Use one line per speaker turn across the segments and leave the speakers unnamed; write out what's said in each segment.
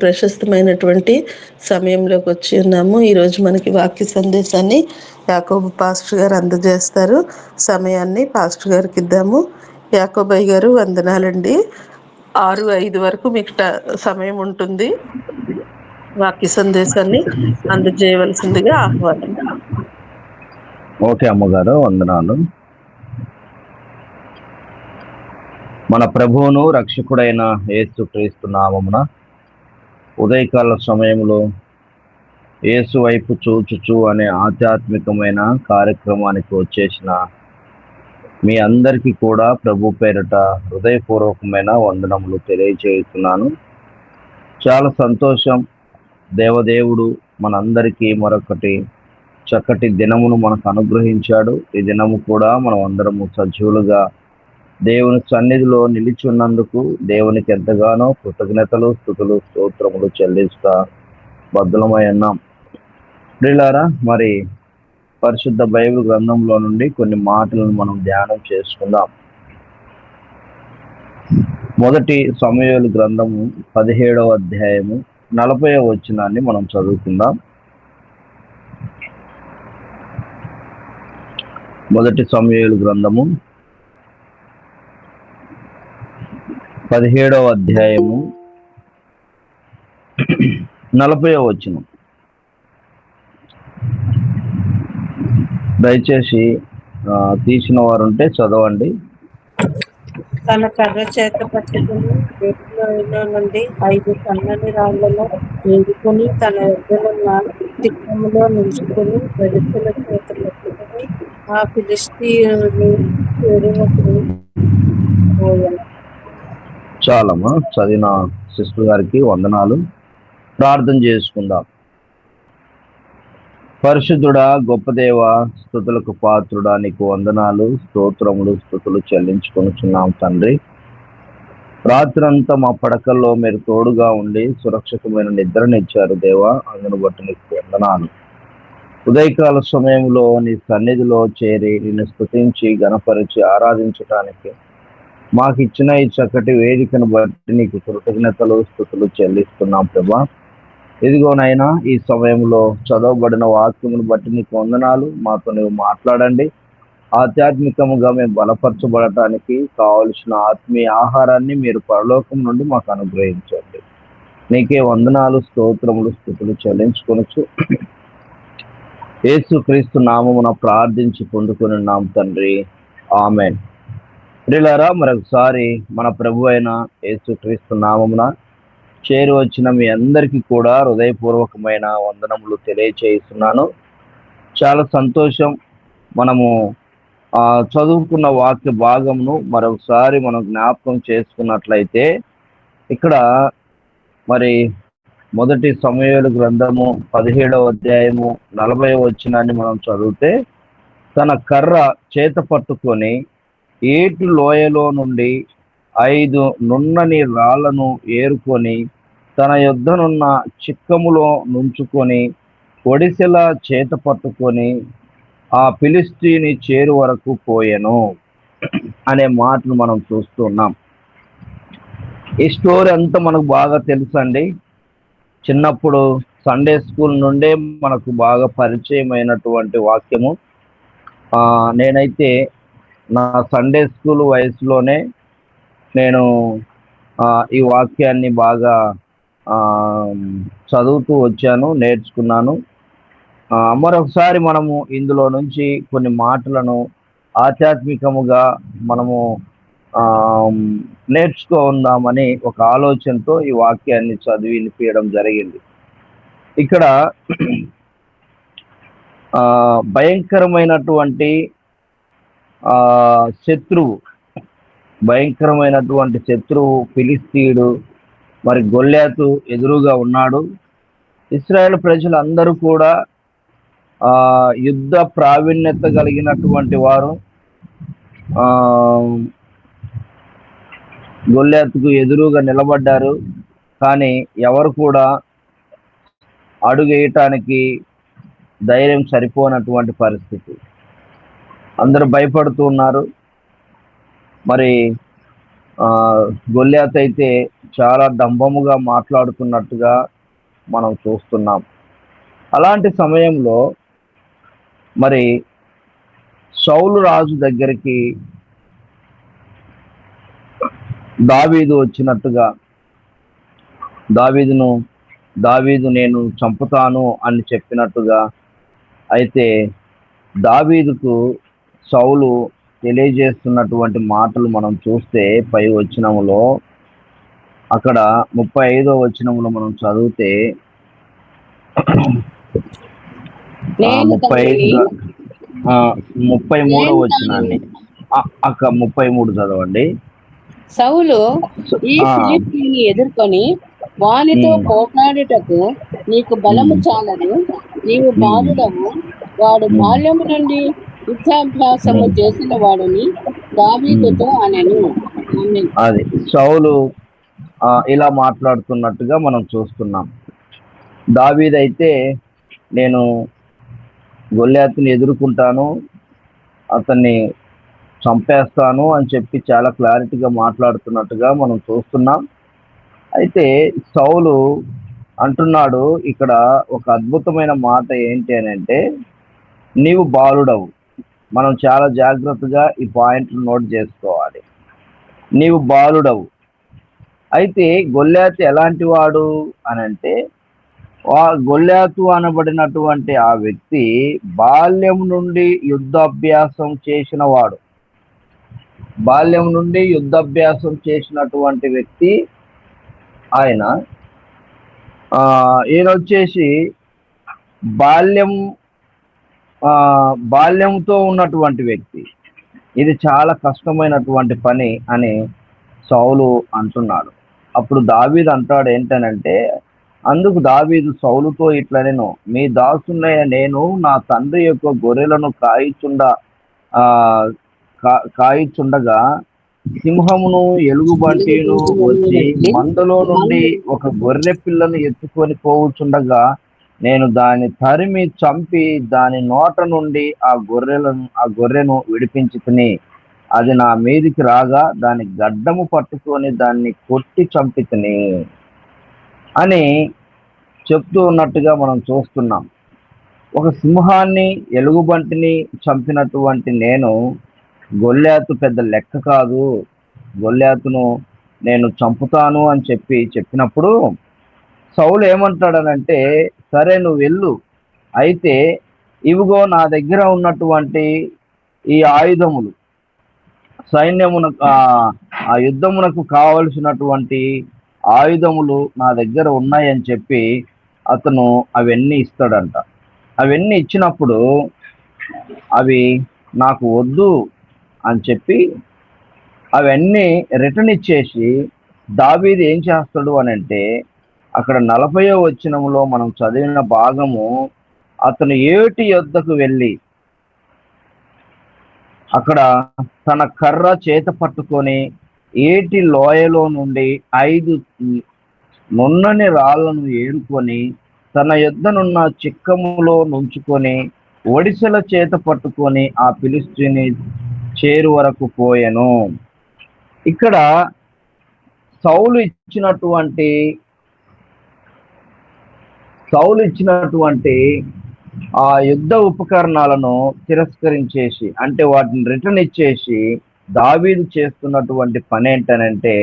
ప్రశస్తమైనటువంటి సమయంలోకి వచ్చి ఉన్నాము. ఈరోజు మనకి వాక్య సందేశాన్ని యాకోబు పాస్టర్ గారు అందజేస్తారు. సమయాన్ని పాస్టర్ గారికి ఇద్దాము. యాకోబయ్య గారు వందనాలండి. 6:05 వరకు మీకు సమయం ఉంటుంది. వాక్య సందేశాన్ని అందజేయవలసిందిగా ఆహ్వానం.
ఓకే అమ్మగారు, వందనాలు. మన ప్రభువును రక్షకుడైన యేసుక్రీస్తు నామమున ఉదయకాల సమయంలో యేసు వైపు చూచుచు అనే ఆధ్యాత్మికమైన కార్యక్రమానికి వచ్చేసిన మీ అందరికీ కూడా ప్రభు పేరిట హృదయపూర్వకమైన వందనములు తెలియజేస్తున్నాను. చాలా సంతోషం. దేవదేవుడు మనందరికీ మరొకటి చక్కటి దినమును మనకు అనుగ్రహించాడు. ఈ దినము కూడా మనం అందరము సజీవులుగా దేవుని సన్నిధిలో నిలిచి ఉన్నందుకు దేవునికి ఎంతగానో కృతజ్ఞతలు, స్తుతులు, స్తోత్రములు చెల్లిస్తా బద్ధులమై ఉన్నాం. ప్రియులారా, మరి పరిశుద్ధ బైబిల్ గ్రంథంలో నుండి కొన్ని మాటలను మనం ధ్యానం చేసుకుందాం. మొదటి సమూయేలు గ్రంథము 17వ అధ్యాయము 40వ వచనాన్ని మనం చదువుకుందాం. మొదటి సమూయేలు గ్రంథము 17వ అధ్యాయము 40వ వచనం. దయచేసి తీసిన వారు ఉంటే చదవండి.
తన కర్ర చేత పట్టుకుని వేటిలో నుండి 5 సన్నని రాళ్లలో వేడుకొని తన ఎద్దలున్న తిక్కములో నిలుచుకుని వెలుతుల చేత పట్టుకుని ఆ ఫిలిష్తీయుని చెరువుకు పోయాను.
చాలమ్మా, చదివిన సిస్టర్ గారికి వందనాలు. ప్రార్థన చేసుకుందాం. పరిశుద్ధుడా, గొప్ప దేవ, స్తుతులకు పాత్రుడా, నీకు వందనాలు, స్తోత్రములు, స్తుతులు చెల్లించుకొనుచున్నాం తండ్రి. రాత్రంతా మా పడకల్లో మీరు తోడుగా ఉండి సురక్షితమైన నిద్రనిచ్చారు దేవా, అందును బట్టి నీకు వందనాలు. ఉదయకాల సమయంలో నీ సన్నిధిలో చేరి నిన్ను స్తుతించి గణపరిచి ఆరాధించటానికి మాకు ఇచ్చిన ఈ చక్కటి వేదికను బట్టి నీకు కృతజ్ఞతలు, స్తుతులు చెల్లిస్తున్నాం ప్రభా. ఇదిగోనైనా ఈ సమయంలో చదవబడిన వాక్యమును బట్టి నీకు వందనాలు. మాతో నువ్వు మాట్లాడండి. ఆధ్యాత్మికముగా మేము బలపరచబడటానికి కావలసిన ఆత్మీయ ఆహారాన్ని మీరు పరలోకం నుండి మాకు అనుగ్రహించండి. నీకే వందనాలు, స్తోత్రములు, స్తుతులు చెల్లించుకొనొచ్చు యేసుక్రీస్తు నామమున ప్రార్థించి పొందుకున్నాం తండ్రి, ఆమేన్. ప్రియులారా, మరొకసారి మన ప్రభు అయిన యేసుక్రీస్తు నామమున చేరి వచ్చిన మీ అందరికీ కూడా హృదయపూర్వకమైన వందనములు తెలియచేస్తున్నాను. చాలా సంతోషం. మనము చదువుకున్న వాక్య భాగమును మరొకసారి మనం జ్ఞాపకం చేసుకున్నట్లయితే ఇక్కడ మరి మొదటి సమూయేలు గ్రంథము 17వ అధ్యాయము 40వ వచనాన్ని మనం చదివితే, తన కర్ర చేత పట్టుకొని ఏటు లోయలో నుండి 5 నున్నని రాళ్లను ఏరుకొని తన యొద్దనున్న చిక్కములో నుంచుకొని ఒడిసెల చేత పట్టుకొని ఆ ఫిలిష్తీయుని చేరు వరకు పోయెను అనే మాటను మనం చూస్తున్నాం. ఈ స్టోరీ అంతా మనకు బాగా తెలుసండి. చిన్నప్పుడు సండే స్కూల్ నుండే మనకు బాగా పరిచయమైనటువంటి వాక్యము. నేనైతే నా సండే స్కూల్ వయసులోనే నేను ఈ వాక్యాన్ని బాగా చదువుతూ వచ్చాను, నేర్చుకున్నాను. మరొకసారి మనము ఇందులో నుంచి కొన్ని మాటలను ఆధ్యాత్మికముగా మనము నేర్చుకుందామని ఒక ఆలోచనతో ఈ వాక్యాన్ని చదివి వినిపించడం జరిగింది. ఇక్కడ భయంకరమైనటువంటి శత్రువు ఫిలిష్తీయుడు మరి గొల్యాతు ఎదురుగా ఉన్నాడు. ఇశ్రాయేల్ ప్రజలందరూ కూడా యుద్ధ ప్రావీణ్యత కలిగినటువంటి వారు. గొల్యాతుకు ఎదురుగా నిలబడ్డారు, కానీ ఎవరు కూడా అడుగేయటానికి ధైర్యం సరిపోనటువంటి పరిస్థితి. అందరూ భయపడుతూ ఉన్నారు. మరి ఆ గొల్యాత్ అయితే చాలా డంబముగా మాట్లాడుతున్నట్టుగా మనం చూస్తున్నాం. అలాంటి సమయంలో మరి సౌలు రాజు దగ్గరికి దావీదు వచ్చినట్టుగా దావీదు నేను చంపుతాను అని చెప్పినట్టుగా అయితే దావీదుకు సౌలు తెలియజేస్తున్నటువంటి మాటలు మనం చూస్తే పై వచనములో అక్కడ 35వ వచనములో మనం చదివితే
నేను
33వ వచనాన్ని అక్క 33 చదవండి.
సౌలు ఈ ఫిలిష్తీయుని ఎదుర్కొని వానితో పోట్లాడుటకు నీకు బలము చాలదు, నీవు బాలుడవు, వాడు బాల్యము నుండి యుద్ధాభ్యాసము చేసిన వాడని దావీదుతో అనెను.
అది సౌలు ఇలా మాట్లాడుతున్నట్టుగా మనం చూస్తున్నాం. దావీదైతే నేను గొల్యాతుని ఎదుర్కొంటాను, అతన్ని చంపేస్తాను అని చెప్పి చాలా క్లారిటీగా మాట్లాడుతున్నట్టుగా మనం చూస్తున్నాం. అయితే సౌలు అంటున్నాడు ఇక్కడ ఒక అద్భుతమైన మాట ఏంటి అని అంటే, నీవు బాలుడవు. మనం చాలా జాగ్రత్తగా ఈ పాయింట్ నోట్ చేసుకోవాలి. నీవు బాలుడవు. అయితే గొల్యాతు ఎలాంటి వాడు అని అంటే, గొల్యాతు అనబడినటువంటి ఆ వ్యక్తి బాల్యం నుండి యుద్ధాభ్యాసం చేసినటువంటి వ్యక్తి. ఆయన ఈయనొచ్చేసి బాల్యంతో ఉన్నటువంటి వ్యక్తి. ఇది చాలా కష్టమైనటువంటి పని అని సౌలు అంటున్నాడు. అప్పుడు దావీదు అంటాడు ఏంటనంటే, అందుకు దావీదు సౌలుతో ఇట్లనెను, మీ దాసునైన నేను నా తండ్రి యొక్క గొర్రెలను కాయిచుండగా సింహమును ఎలుగుబంటిను వచ్చి మందలో నుండి ఒక గొర్రె పిల్లను ఎత్తుకొని పోవుచుండగా నేను దాన్ని తరిమి చంపి దాని నోట నుండి ఆ గొర్రెను విడిపించి తిని, అది నా మీదికి రాగా దాని గడ్డము పట్టుకొని దాన్ని కొట్టి చంపి తిని అని చెప్తూ ఉన్నట్టుగా మనం చూస్తున్నాం. ఒక సింహాన్ని ఎలుగుబంటిని చంపినటువంటి నేను గొల్యాతు పెద్ద లెక్క కాదు, గొల్యాతును నేను చంపుతాను అని చెప్పినప్పుడు సౌలు ఏమంటాడనంటే, సరే నువ్వు వెళ్ళు, అయితే ఇవిగో నా దగ్గర ఉన్నటువంటి ఈ ఆయుధములు, సైన్యమునకు ఆ యుద్ధమునకు కావలసినటువంటి ఆయుధములు నా దగ్గర ఉన్నాయని చెప్పి అతను అవన్నీ ఇస్తాడంట. అవన్నీ ఇచ్చినప్పుడు అవి నాకు వద్దు అని చెప్పి అవన్నీ రిటర్న్ ఇచ్చేసి దావీదు ఏం చేస్తాడు అని అంటే, అక్కడ 40వ వచనంలో మనం చదివిన భాగము, అతను ఏటి యొద్దకు వెళ్ళి అక్కడ తన కర్ర చేత పట్టుకొని ఏటి లోయలో నుండి 5 నున్నని రాళ్లను ఏరుకొని తన యొద్దనున్న చిక్కములో నుంచుకొని ఒడిసెల చేత పట్టుకొని ఆ ఫిలిష్తీయుని చేరు వరకు పోయెను. ఇక్కడ సౌలు ఇచ్చినటువంటి ఆ యుద్ధ ఉపకరణాలను తిరస్కరించేసి, అంటే వాటిని రిటర్న్ ఇచ్చేసి దావీదు చేస్తున్నటువంటి పని ఏంటనంటే,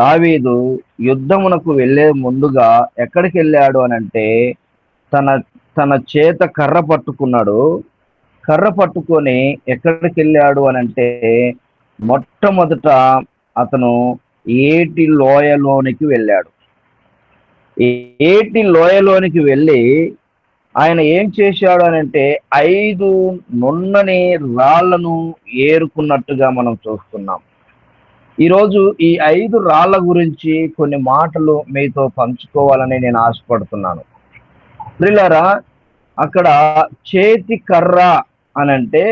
దావీదు యుద్ధమునకు వెళ్ళే ముందుగా ఎక్కడికి వెళ్ళాడు అనంటే, తన చేత కర్ర పట్టుకున్నాడు. కర్ర పట్టుకొని ఎక్కడికి వెళ్ళాడు అనంటే, మొట్టమొదట అతను ఏటి లోయలోనికి వెళ్ళాడు. ఏటి లోయలోనికి వెళ్ళి ఆయన ఏం చేశాడు అనంటే 5 నున్నని రాళ్లను ఏరుకున్నట్టుగా మనం చూస్తున్నాం. ఈరోజు ఈ 5 రాళ్ల గురించి కొన్ని మాటలు మీతో పంచుకోవాలని నేను ఆశపడుతున్నాను. ప్రియులారా, అక్కడ చేతి కర్ర అనంటే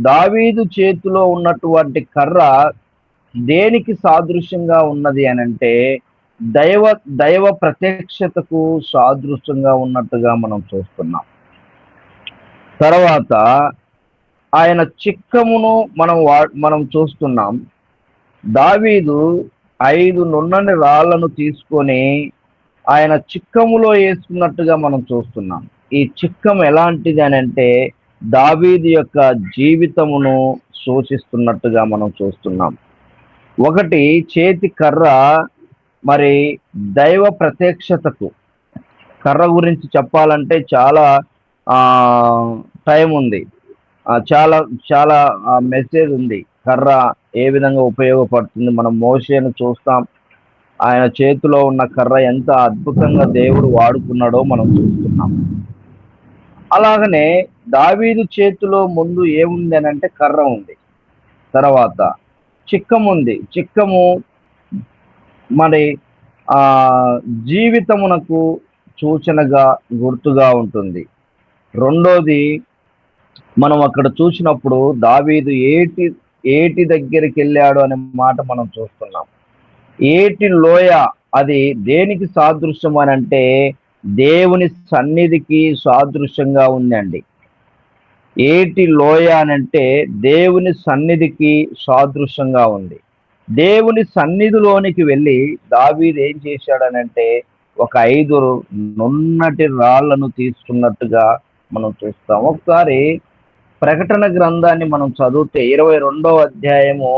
దావీదు చేతిలో ఉన్నటువంటి కర్ర దేనికి సాదృశ్యంగా ఉన్నది అనంటే, దైవ ప్రత్యక్షతకు సాదృశ్యంగా ఉన్నట్టుగా మనం చూస్తున్నాం. తర్వాత ఆయన చిక్కమును మనం చూస్తున్నాం. దావీదు 5 నున్నని రాళ్లను తీసుకొని ఆయన చిక్కములో వేసుకున్నట్టుగా మనం చూస్తున్నాం. ఈ చిక్కం ఎలాంటిది అని అంటే దావీదు యొక్క జీవితమును సూచిస్తున్నట్టుగా మనం చూస్తున్నాం. ఒకటి చేతి కర్ర, మరి దైవ ప్రత్యక్షతకు. కర్ర గురించి చెప్పాలంటే చాలా టైం ఉంది, చాలా చాలా మెసేజ్ ఉంది. కర్ర ఏ విధంగా ఉపయోగపడుతుంది, మనం మోషేను చూస్తాం, ఆయన చేతిలో ఉన్న కర్ర ఎంత అద్భుతంగా దేవుడు వాడుకున్నాడో మనం చూస్తున్నాం. అలాగనే దావీదు చేతిలో ముందు ఏముంది అని అంటే కర్ర ఉంది, తర్వాత చిక్కము ఉంది. చిక్కము మరి జీవితమునకు సూచనగా గుర్తుగా ఉంటుంది. రెండోది, మనం అక్కడ చూసినప్పుడు దావీదు ఏటి దగ్గరికి వెళ్ళాడు అనే మాట మనం చూస్తున్నాం. ఏటి లోయ అది దేనికి సాదృశ్యం అని అంటే దేవుని సన్నిధికి సాదృశ్యంగా ఉందండి. ఏటి లోయ అని అంటే దేవుని సన్నిధికి సాదృశ్యంగా ఉంది. దేవుని సన్నిధిలోనికి వెళ్ళి దావీదు ఏం చేశాడనంటే ఒక 5 నున్నటి రాళ్లను తీసుకున్నట్టుగా మనం చూస్తాం. ఒకసారి ప్రకటన గ్రంథాన్ని మనం చదివితే 22వ అధ్యాయము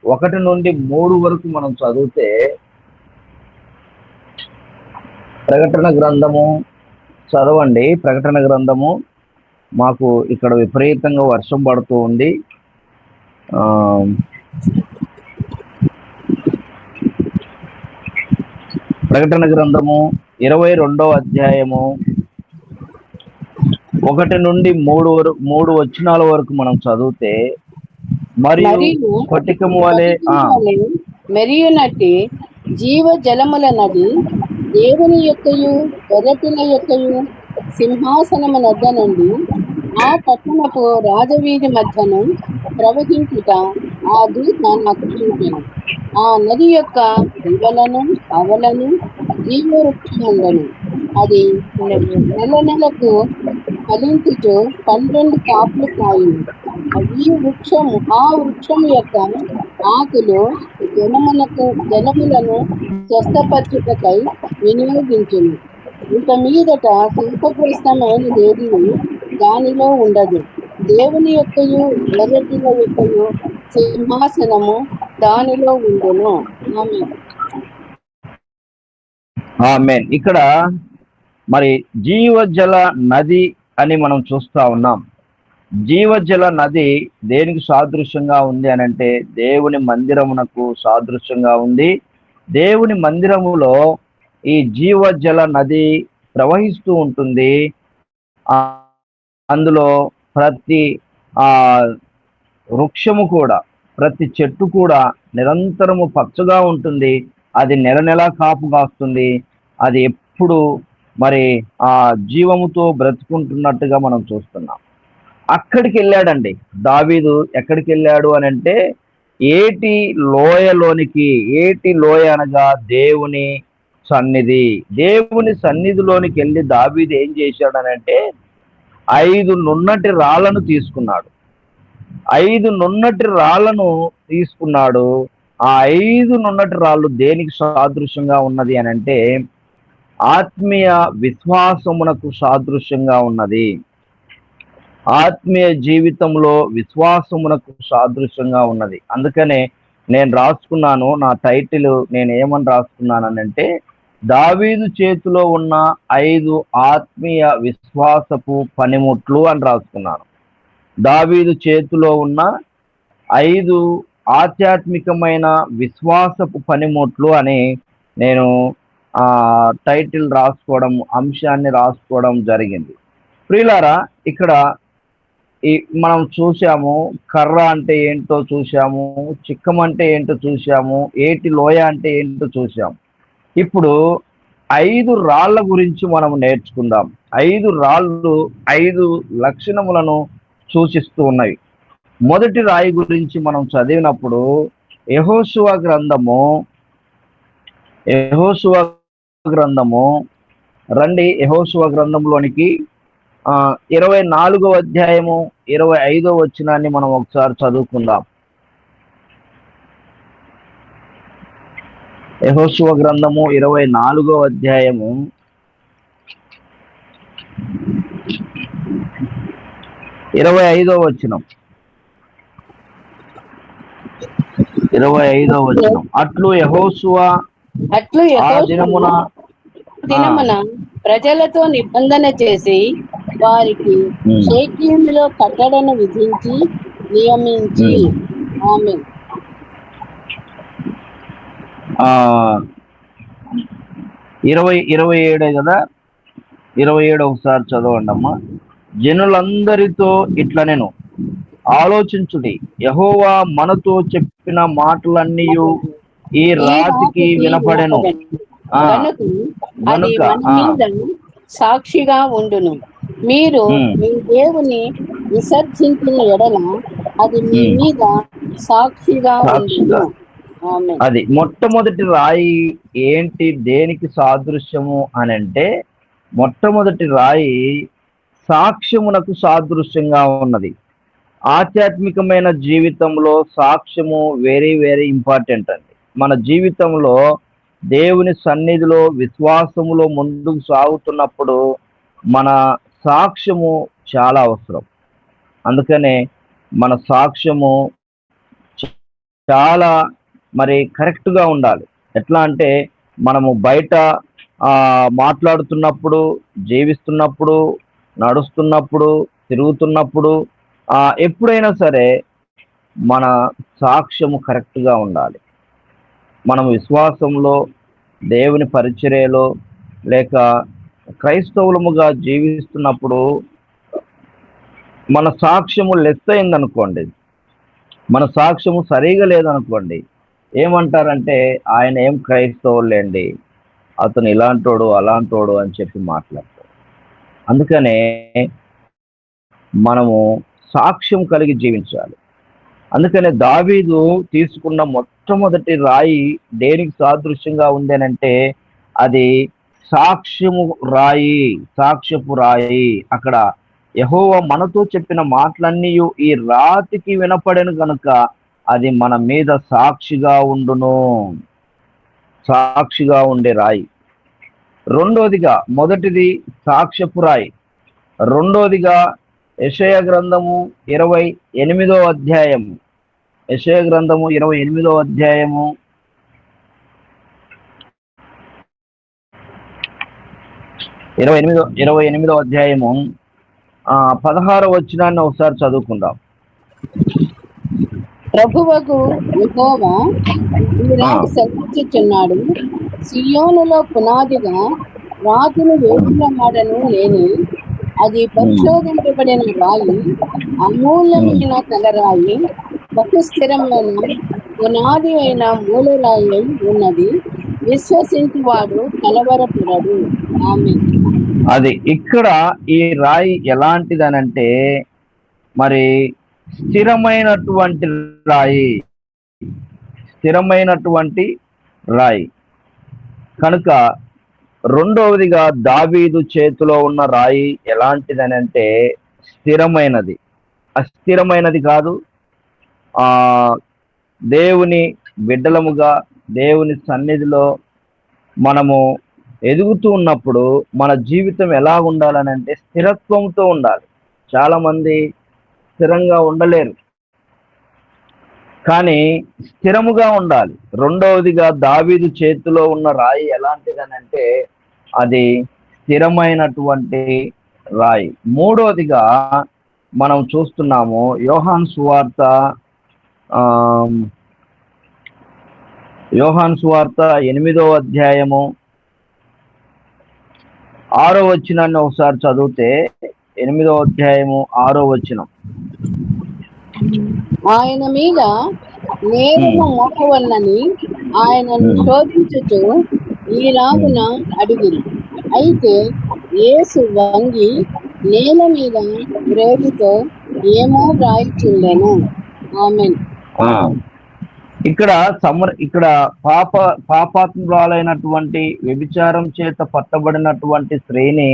1 నుండి 3 వరకు మనం చదివితే, ప్రకటన గ్రంథము చదవండి. ప్రకటన గ్రంథము, మాకు ఇక్కడ విపరీతంగా వర్షం పడుతూ ఉంది. ప్రకటన గ్రంథము 22వ అధ్యాయము 1 నుండి 3 వచనాల వరకు మనం చదివితే, మరియు స్ఫటికము వలె
మెరియునట్టి జీవ జలముల నది దేవుని యొక్కయు గొర్రెపిల్ల యొక్కయు సింహాసనము నద్ద నుండి ఆ పట్టణపు రాజవీధి మధ్యను ప్రవహించుట ఆ దూత నాకు చూపెను. ఆ నది యొక్క దివలను అవలను జీవవృక్షముండను. అది నెలకు ఫలించుచు 12 కాపులు కాయును. ఆ వృక్షము యొక్క ఆకులు జలములను స్వస్థపరచుటకై వినియోగించును. ఇక మీదట శిల్పగ్రస్తమైనదేది దానిలో ఉండదు. దేవుని యొక్కయు గొర్రెపిల్ల యొక్కయు సింహాసనము దానిలో ఉండును.
ఆమేన్. ఇక్కడ మరి జీవజల నది అని మనం చూస్తా ఉన్నాం. జీవజల నది దేనికి సాదృశ్యంగా ఉంది అని అంటే దేవుని మందిరమునకు సాదృశ్యంగా ఉంది. దేవుని మందిరములో ఈ జీవజల నది ప్రవహిస్తూ ఉంటుంది. అందులో ప్రతి వృక్షము కూడా, ప్రతి చెట్టు కూడా నిరంతరము పచ్చగా ఉంటుంది. అది నెల కాపు కాస్తుంది. అది ఎప్పుడు మరి ఆ జీవముతో బ్రతుకుంటున్నట్టుగా మనం చూస్తున్నాం. అక్కడికి వెళ్ళాడండి దావీదు. ఎక్కడికి వెళ్ళాడు అని అంటే ఏటి లోయలోనికి. ఏటి లోయ అనగా దేవుని సన్నిధి. దేవుని సన్నిధిలోనికి వెళ్ళి దావీదు ఏం చేశాడనంటే 5 నున్నటి రాళ్లను తీసుకున్నాడు. 5 నున్నటి రాళ్లను తీసుకున్నాడు. ఆ 5 నున్నటి రాళ్ళు దేనికి సాదృశ్యంగా ఉన్నది అని అంటే ఆత్మీయ విశ్వాసమునకు సాదృశ్యంగా ఉన్నది. ఆత్మీయ జీవితంలో విశ్వాసమునకు సాదృశ్యంగా ఉన్నది. అందుకనే నేను రాసుకున్నాను, నా టైటిల్ నేను ఏమని రాసుకున్నానంటే దావీదు చేతిలో ఉన్న 5 ఆత్మీయ విశ్వాసపు పనిముట్లు అని రాసుకున్నాను. దావీదు చేతిలో ఉన్న 5 ఆధ్యాత్మికమైన విశ్వాసపు పనిముట్లు అని నేను టైటిల్ రాసుకోవడం, అంశాన్ని రాసుకోవడం జరిగింది. ప్రియులారా, ఇక్కడ మనం చూసాము కర్ర అంటే ఏంటో చూసాము, చిక్కం అంటే ఏంటో చూసాము, ఏటి లోయ అంటే ఏంటో చూసాము. ఇప్పుడు 5 రాళ్ల గురించి మనం నేర్చుకుందాం. 5 రాళ్ళు 5 లక్షణములను సూచిస్తూ ఉన్నాయి. మొదటి రాయి గురించి మనం చదివినప్పుడు యెహోషువ గ్రంథము రండి. యెహోషువ గ్రంథంలోనికి 24వ అధ్యాయము 25వ వచనాన్ని మనం ఒకసారి చదువుకుందాం. యెహోషువ గ్రంథము 24వ అధ్యాయము 25వ వచనం. 25వ వచనం. అట్లు యెహోషువ ఆ దినమున
ప్రజలతో నిబంధన చేసి వారికి షేకెములో కట్టడను విధించి నియమించి. ఆమేన్.
27 కదా, 27 ఒకసారి చదవండి అమ్మా. జనులందరితో ఇట్లా నేను ఆలోచించుడి, యెహోవా మనతో చెప్పిన మాటలన్నీ ఈ రాతికి వినపడెను
అది మన మీద సాక్షిగా ఉండును. మీరు మీ దేవుని విసర్జించిన ఎడల అది మీ మీద సాక్షిగా ఉండును.
అది మొట్టమొదటి రాయి ఏంటి, దేనికి సాదృశ్యము అని అంటే, మొట్టమొదటి రాయి సాక్ష్యమునకు సాదృశ్యంగా ఉన్నది. ఆధ్యాత్మికమైన జీవితంలో సాక్ష్యము వెరీ వెరీ ఇంపార్టెంట్ అండి. మన జీవితంలో దేవుని సన్నిధిలో విశ్వాసములో ముందుకు సాగుతున్నప్పుడు మన సాక్ష్యము చాలా అవసరం. అందుకనే మన సాక్ష్యము చాలా కరెక్ట్గా ఉండాలి. ఎట్లా అంటే, మనము బయట మాట్లాడుతున్నప్పుడు, జీవిస్తున్నప్పుడు, నడుస్తున్నప్పుడు, తిరుగుతున్నప్పుడు, ఎప్పుడైనా సరే మన సాక్ష్యము కరెక్ట్గా ఉండాలి. మనం విశ్వాసంలో, దేవుని పరిచర్యలో, లేక క్రైస్తవులముగా జీవిస్తున్నప్పుడు మన సాక్ష్యము లెస్ అయిందనుకోండి, మన సాక్ష్యము సరిగా లేదనుకోండి, ఏమంటారంటే ఆయన ఏం క్రైస్తవులేండి, అతను ఇలాంటోడు అలాంటోడు అని చెప్పి మాట్లాడతారు. అందుకనే మనము సాక్ష్యం కలిగి జీవించాలి. అందుకనే దావీదు తీసుకున్న మొట్టమొదటి రాయి దేనికి సాదృశ్యంగా ఉంది అంటే, అది సాక్ష్యము రాయి, సాక్ష్యపు రాయి. అక్కడ యెహోవా మనతో చెప్పిన మాటలన్నీ ఈ రాతికి వినపడెను గనుక అది మన మీద సాక్షిగా ఉండును, సాక్షిగా ఉండే రాయి. రెండోదిగా, మొదటిది సాక్ష్యపు రాయి, రెండోదిగా యెషయా గ్రంథము 28వ అధ్యాయము, యెషయా గ్రంథము 28వ అధ్యాయము 28వ అధ్యాయము 16వ వచనాన్ని ఒకసారి చదువుకుందాం.
ప్రభువగు యెహోవా ఈనాడు సెలవిచ్చుచున్నాడు, సియోనులో పునాదిగా రాతిని వేసిన లేని, అది పరిశోధించబడిన రాయి, అమూల్యమైన తలరాయి, బహుస్థిరమైన పునాది అయిన మూలరాయి ఉన్నది. విశ్వసించువాడు కలవరపడడు. ఆమేన్.
అది ఇక్కడ ఈ రాయి ఎలాంటిదనంటే, మరి స్థిరమైనటువంటి రాయి, స్థిరమైనటువంటి రాయి కనుక. రెండవదిగా దావీదు చేతిలో ఉన్న రాయి ఎలాంటిదని అంటే స్థిరమైనది, అస్థిరమైనది కాదు. దేవుని బిడ్డలముగా దేవుని సన్నిధిలో మనము ఎదుగుతూ ఉన్నప్పుడు మన జీవితం ఎలా ఉండాలని అంటే స్థిరత్వంతో ఉండాలి. చాలా మంది స్థిరంగా ఉండలేరు, కానీ స్థిరముగా ఉండాలి. రెండవదిగా దావీదు చేతిలో ఉన్న రాయి ఎలాంటిదని అంటే అది స్థిరమైనటువంటి రాయి. మూడవదిగా మనం చూస్తున్నాము యోహాను సువార్త 8వ అధ్యాయము 6వ వచనాన్ని ఒకసారి చదివితే, 8వ అధ్యాయము 6వ వచనం.
ఆయన మీద నేరము మోపవలనని ఆయనను శోధించుచు ఈలాగున అడిగిరి. అయితే యేసు వంగి నేల మీద రేగుతో ఏమో వ్రాయిచుండెను. ఆమేన్.
ఇక్కడ పాపాత్మురాలైనటువంటి వ్యభిచారం చేత పట్టబడినటువంటి స్త్రీని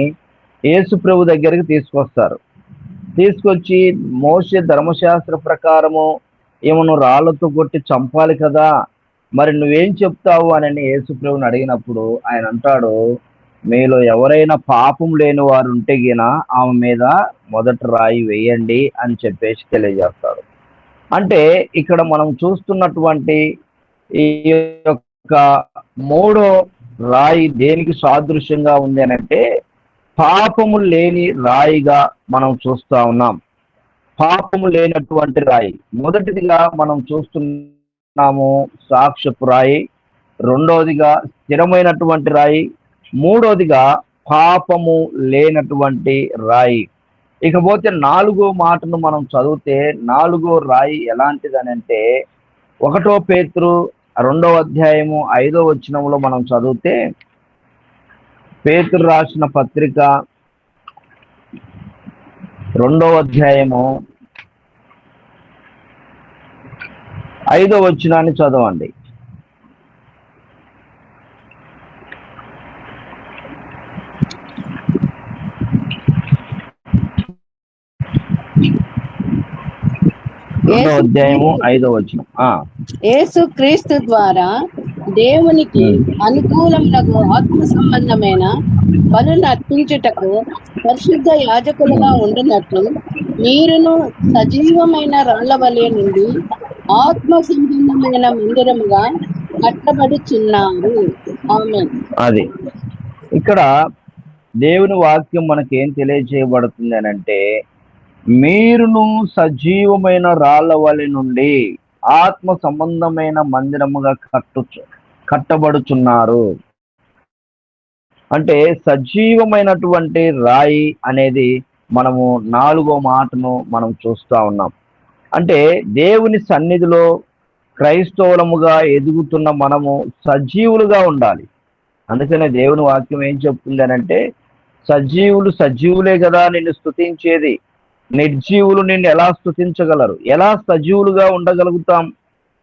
యేసు ప్రభు దగ్గరికి తీసుకొస్తారు. తీసుకొచ్చి మోషే ధర్మశాస్త్ర ప్రకారము ఏమను రాళ్లతో కొట్టి చంపాలి కదా, మరి నువ్వేం చెప్తావు అని యేసుప్రభుని అడిగినప్పుడు ఆయన అంటాడు, మీలో ఎవరైనా పాపం లేని వారు ఉంటే గిన ఆమె మీద మొదట రాయి వేయండి అని చెప్పేసి తెలియజేస్తాడు. అంటే ఇక్కడ మనం చూస్తున్నటువంటి ఈ యొక్క మూడో రాయి దేనికి సాదృశ్యంగా ఉంది అని అంటే పాపము లేని రాయిగా మనం చూస్తా ఉన్నాం. పాపము లేనటువంటి రాయి మొదటిదిగా మనం చూస్తున్నాము సాక్ష్యపు రాయి, రెండవదిగా స్థిరమైనటువంటి రాయి, మూడవదిగా పాపము లేనటువంటి రాయి. ఇకపోతే నాలుగో మాటను మనం చదివితే నాలుగో రాయి ఎలాంటిదనంటే 1 పేతురు 2వ అధ్యాయము 5వ వచనంలో మనం చదివితే పేతురు రాసిన పత్రిక 2వ అధ్యాయము 5వ వచనాన్ని చదవండి. అధ్యాయము 5వ వచనం.
యేసు క్రీస్తు ద్వారా దేవునికి అనుకూలమునకు ఆత్మ సంబంధమైన పనులు అర్పించుటకు పరిశుద్ధ యాజకులుగా ఉండినట్లు మీరును సజీవమైన రాళ్ల వలె నుండి ఆత్మ సంబంధమైన మందిరముగా కట్టబడుచున్నారు. ఆమేన్.
అది ఇక్కడ దేవుని వాక్యం మనకేం తెలియజేయబడుతుంది అని అంటే మీరును సజీవమైన రాళ్ల వలె నుండి ఆత్మ సంబంధమైన మందిరముగా కట్టబడుచున్నారు. అంటే సజీవమైనటువంటి రాయి అనేది మనము నాలుగో మాటను మనం చూస్తా ఉన్నాం. అంటే దేవుని సన్నిధిలో క్రైస్తవులముగా ఎదుగుతున్న మనము సజీవులుగా ఉండాలి. అందుకనే దేవుని వాక్యం ఏం చెప్తుంది అని అంటే సజీవులే కదా నిన్ను స్తుతించేది, నిర్జీవులు నిన్ను ఎలా స్తుతించగలరు, ఎలా సజీవులుగా ఉండగలుగుతాం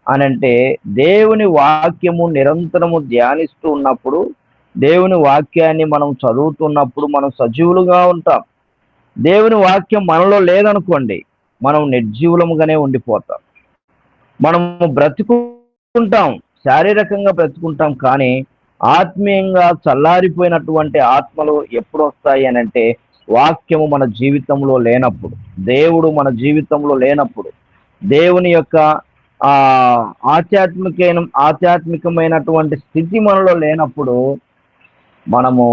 అని అంటే దేవుని వాక్యము నిరంతరము ధ్యానిస్తూ ఉన్నప్పుడు, దేవుని వాక్యాన్ని మనం చదువుతున్నప్పుడు మనం సజీవులుగా ఉంటాం. దేవుని వాక్యం మనలో లేదనుకోండి, మనం నిర్జీవులముగానే ఉండిపోతాం. మనము బ్రతుకుంటాం, శారీరకంగా బ్రతుకుంటాం, కానీ ఆత్మీయంగా చల్లారిపోయినటువంటి ఆత్మలు ఎప్పుడు వస్తాయి అని అంటే వాక్యము మన జీవితంలో లేనప్పుడు, దేవుడు మన జీవితంలో లేనప్పుడు, దేవుని యొక్క ఆధ్యాత్మికమైనటువంటి స్థితి మనలో లేనప్పుడు మనము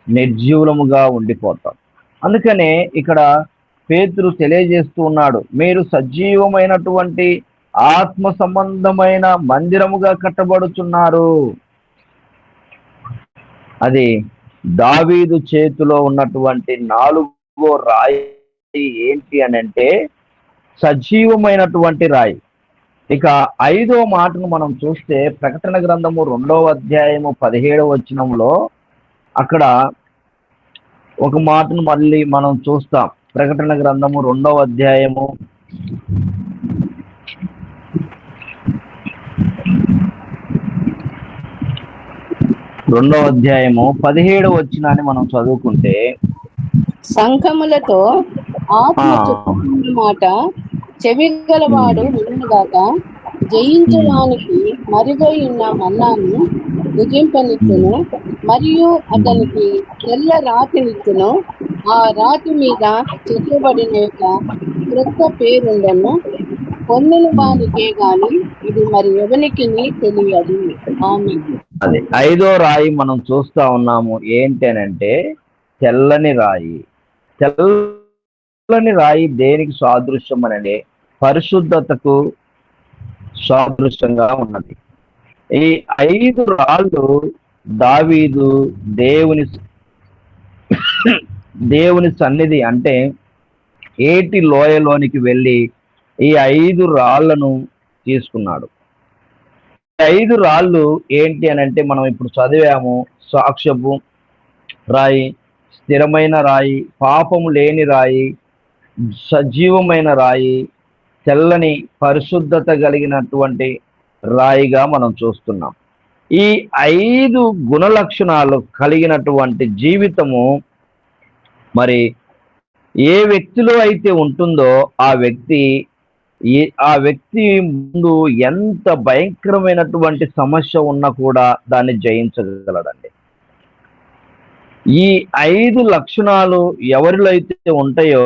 నిర్జీవులముగా ఉండిపోతాం. అందుకనే ఇక్కడ పేతురు తెలియజేస్తూ ఉన్నాడు, మీరు సజీవమైనటువంటి ఆత్మ సంబంధమైన మందిరముగా కట్టబడుచున్నారు. అది దావీదు చేతిలో ఉన్నటువంటి నాలుగో రాయి ఏంటి అని అంటే సజీవమైనటువంటి రాయి. ఇక 5వ మాటను మనం చూస్తే ప్రకటన గ్రంథము 2వ అధ్యాయము 17వ వచనంలో అక్కడ ఒక మాటను మళ్ళీ మనం చూస్తాం. ప్రకటన గ్రంథము 2వ అధ్యాయము 17వ వచనాన్ని మనం చదువుకుంటే
సంఘములతో ఆత్మ చెప్పుకున్న మాట చెవిగలవాడు వినుగాక, జయించడానికి మరుగై ఉన్న మన్నాను భుజింపనిచ్చును, మరియు అతనికి తెల్ల రాతినిచ్చును. ఆ రాతి మీద చెక్కబడిన యొక్క క్రొత్త పేరుండను, పొందిన వానికే గాని ఇది మరి ఎవరికి తెలియదు. ఆమేన్.
అది 5వ రాయి మనం చూస్తా ఉన్నాము. ఏంటనంటే తెల్లని రాయి. తెల్లని రాయి దేనికి సాదృశ్యం అనంటే పరిశుద్ధతకు సాదృశ్యంగా ఉన్నది. ఈ 5 రాళ్ళు దావీదు దేవుని సన్నిధి అంటే ఏటి లోయలోనికి వెళ్ళి ఈ 5 రాళ్లను తీసుకున్నాడు. 5 రాళ్ళు ఏంటి అని అంటే మనం ఇప్పుడు చదివాము. సాక్ష్యపు రాయి, స్థిరమైన రాయి, పాపము లేని రాయి, సజీవమైన రాయి, తెల్లని పరిశుద్ధత కలిగినటువంటి రాయిగా మనం చూస్తున్నాం. ఈ 5 గుణ లక్షణాలు కలిగినటువంటి జీవితము మరి ఏ వ్యక్తిలో అయితే ఉంటుందో ఆ వ్యక్తి ఆ వ్యక్తి ముందు ఎంత భయంకరమైనటువంటి సమస్య ఉన్నా కూడా దాన్ని జయించగలడండి. ఈ 5 లక్షణాలు ఎవరిలో అయితే ఉంటాయో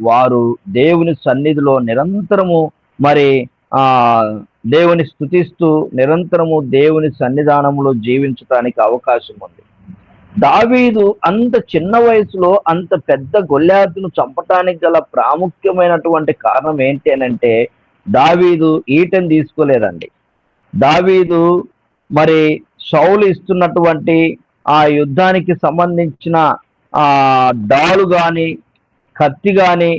వారు దేవుని సన్నిధిలో నిరంతరము మరి ఆ దేవుని స్తుతిస్తూ నిరంతరము దేవుని సన్నిధానంలో జీవించడానికి అవకాశం ఉంది. దావీదు అంత చిన్న వయసులో అంత పెద్ద గొల్యాతును చంపటానికి గల ప్రాముఖ్యమైనటువంటి కారణం ఏంటి అనంటే, దావీదు ఈటెను తీసుకోలేదండి. దావీదు మరి సౌలు ఇస్తున్నటువంటి ఆ యుద్ధానికి సంబంధించిన ఆ డాలు గాని, కత్తి గాని,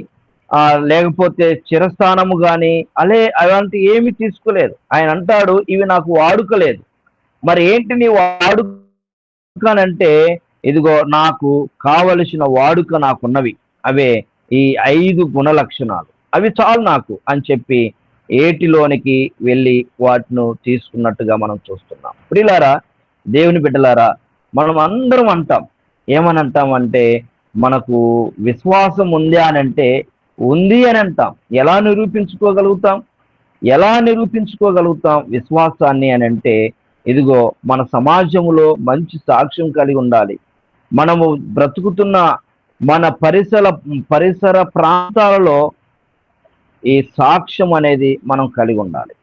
లేకపోతే చిరస్థానము గాని అలాంటి ఏమి తీసుకోలేదు. ఆయన అంటాడు, ఇవి నాకు వాడుకలేదు. మరి ఏంటి నీ వాడుకనంటే, ఇదిగో నాకు కావలసిన వాడుక నాకున్నవి, అవే ఈ 5 గుణ లక్షణాలు, అవి చాలు నాకు అని చెప్పి ఏటిలోనికి వెళ్ళి వాటిని తీసుకున్నట్టుగా మనం చూస్తున్నాం. ప్రియులారా, దేవుని బిడ్డలారా, మనం అందరం అంటాం, ఏమని అంటామంటే, మనకు విశ్వాసం ఉంది అని అంటే ఉంది అని అంటాం. ఎలా నిరూపించుకోగలుగుతాం విశ్వాసాన్ని అని అంటే, ఇదిగో మన సమాజంలో మంచి సాక్ష్యం కలిగి ఉండాలి. మనము బ్రతుకుతున్న మన పరిసర ప్రాంతాలలో ఈ సాక్ష్యం అనేది మనం కలిగి ఉండాలి.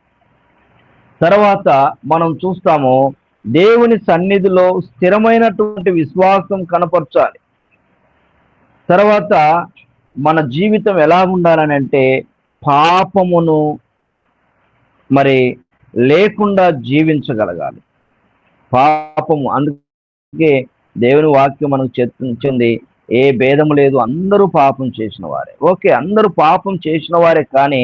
తర్వాత మనం చూస్తాము, దేవుని సన్నిధిలో స్థిరమైనటువంటి విశ్వాసం కనపరచాలి. తర్వాత మన జీవితం ఎలా ఉండాలని అంటే, పాపమును మరి లేకుండా జీవించగలగాలి. పాపము, అందుకే దేవుని వాక్యం మనకు చెప్తుంది, ఏ భేదము లేదు, అందరూ పాపం చేసిన వారే. ఓకే, అందరూ పాపం చేసిన వారే, కానీ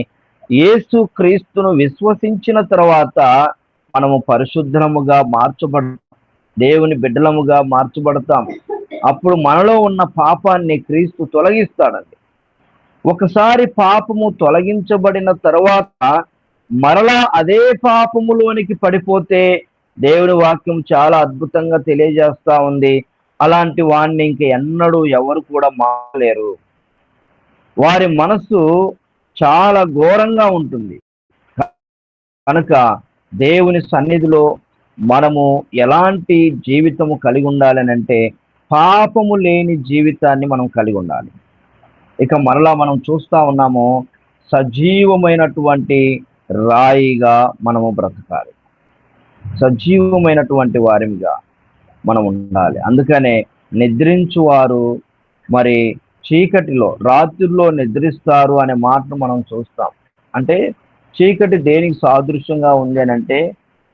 యేసు క్రీస్తును విశ్వసించిన తర్వాత మనము పరిశుద్ధముగా దేవుని బిడ్డలముగా మార్చబడతాం. అప్పుడు మనలో ఉన్న పాపాన్ని క్రీస్తు తొలగిస్తాడండి. ఒకసారి పాపము తొలగించబడిన తర్వాత మరలా అదే పాపములోనికి పడిపోతే దేవుని వాక్యం చాలా అద్భుతంగా తెలియజేస్తా ఉంది, అలాంటి వాడిని ఇంక ఎన్నడూ ఎవరు కూడా మారలేరు. వారి మనసు చాలా ఘోరంగా ఉంటుంది. కనుక దేవుని సన్నిధిలో మనము ఎలాంటి జీవితము కలిగి ఉండాలని అంటే, పాపము లేని జీవితాన్ని మనం కలిగి ఉండాలి. ఇక మరలా మనం చూస్తా ఉన్నాము, సజీవమైనటువంటి రాయిగా మనము బ్రతకాలి, సజీవమైనటువంటి వారిగా మనం ఉండాలి. అందుకనే నిద్రించువారు మరి చీకటిలో రాత్రిలో నిద్రిస్తారు అనే మాటను మనం చూస్తాం. అంటే చీకటి దేనికి సాదృశ్యంగా ఉంది అని అంటే,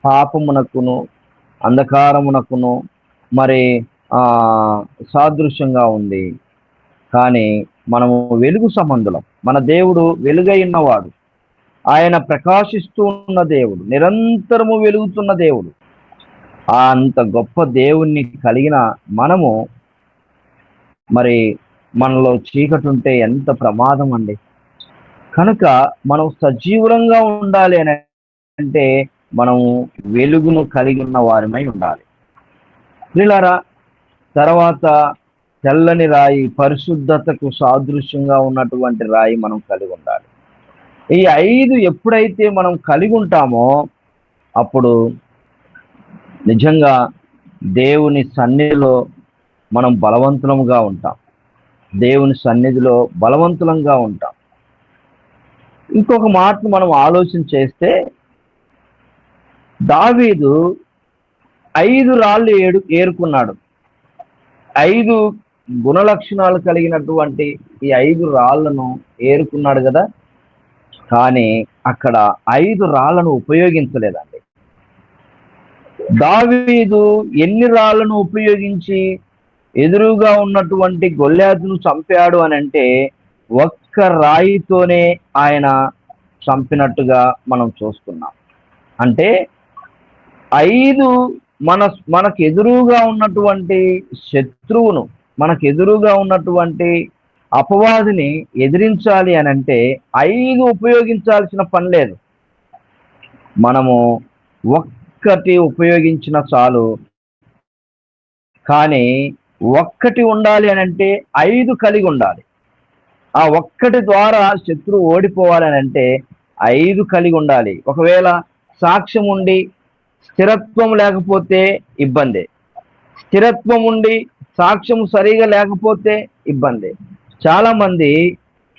పాపమునకును అంధకారమునకును మరి సాదృశ్యంగా ఉంది. కానీ మనము వెలుగు సంబంధులం. మన దేవుడు వెలుగై ఉన్నవాడు, ఆయన ప్రకాశిస్తూ ఉన్న దేవుడు, నిరంతరము వెలుగుతున్న దేవుడు. అంత గొప్ప దేవుణ్ణి కలిగిన మనము మరి మనలో చీకటి ఉంటే ఎంత ప్రమాదం అండి. కనుక మనం సజీవులంగా ఉండాలి అని అంటే మనము వెలుగును కలిగి ఉన్న వారిమై ఉండాలి. ప్రియులారా, తర్వాత తెల్లని రాయి, పరిశుద్ధతకు సాదృశ్యంగా ఉన్నటువంటి రాయి మనం కలిగి ఉండాలి. ఈ 5 ఎప్పుడైతే మనం కలిగి ఉంటామో అప్పుడు నిజంగా దేవుని సన్నిధిలో మనం బలవంతులముగా ఉంటాం. దేవుని సన్నిధిలో బలవంతులంగా ఉంటాం. ఇంకొక మాట మనం ఆలోచన చేస్తే, దావీదు 5 రాళ్ళు ఏరుకున్నాడు. 5 గుణలక్షణాలు కలిగినటువంటి ఈ 5 రాళ్లను ఏరుకున్నాడు కదా, కానీ అక్కడ 5 రాళ్లను ఉపయోగించలేదండి. దావీదు ఎన్ని రాళ్లను ఉపయోగించి ఎదురుగా ఉన్నటువంటి గొల్యాతును చంపాడు అని అంటే, ఒక్క రాయితోనే ఆయన చంపినట్టుగా మనం చూస్తున్నాం. అంటే 5 మనకు ఎదురుగా ఉన్నటువంటి శత్రువును, మనకు ఎదురుగా ఉన్నటువంటి అపవాదిని ఎదిరించాలి అని అంటే 5 ఉపయోగించాల్సిన పని లేదు. మనము ఒక్కటి ఉపయోగించిన చాలు. కానీ ఒక్కటి ఉండాలి అని అంటే 5 కలిగి ఉండాలి. ఆ ఒక్కటి ద్వారా శత్రువు ఓడిపోవాలని అంటే 5 కలిగి ఉండాలి. ఒకవేళ సాక్ష్యం ఉండి స్థిరత్వం లేకపోతే ఇబ్బంది, స్థిరత్వం ఉండి సాక్ష్యం సరిగా లేకపోతే ఇబ్బంది. చాలా మంది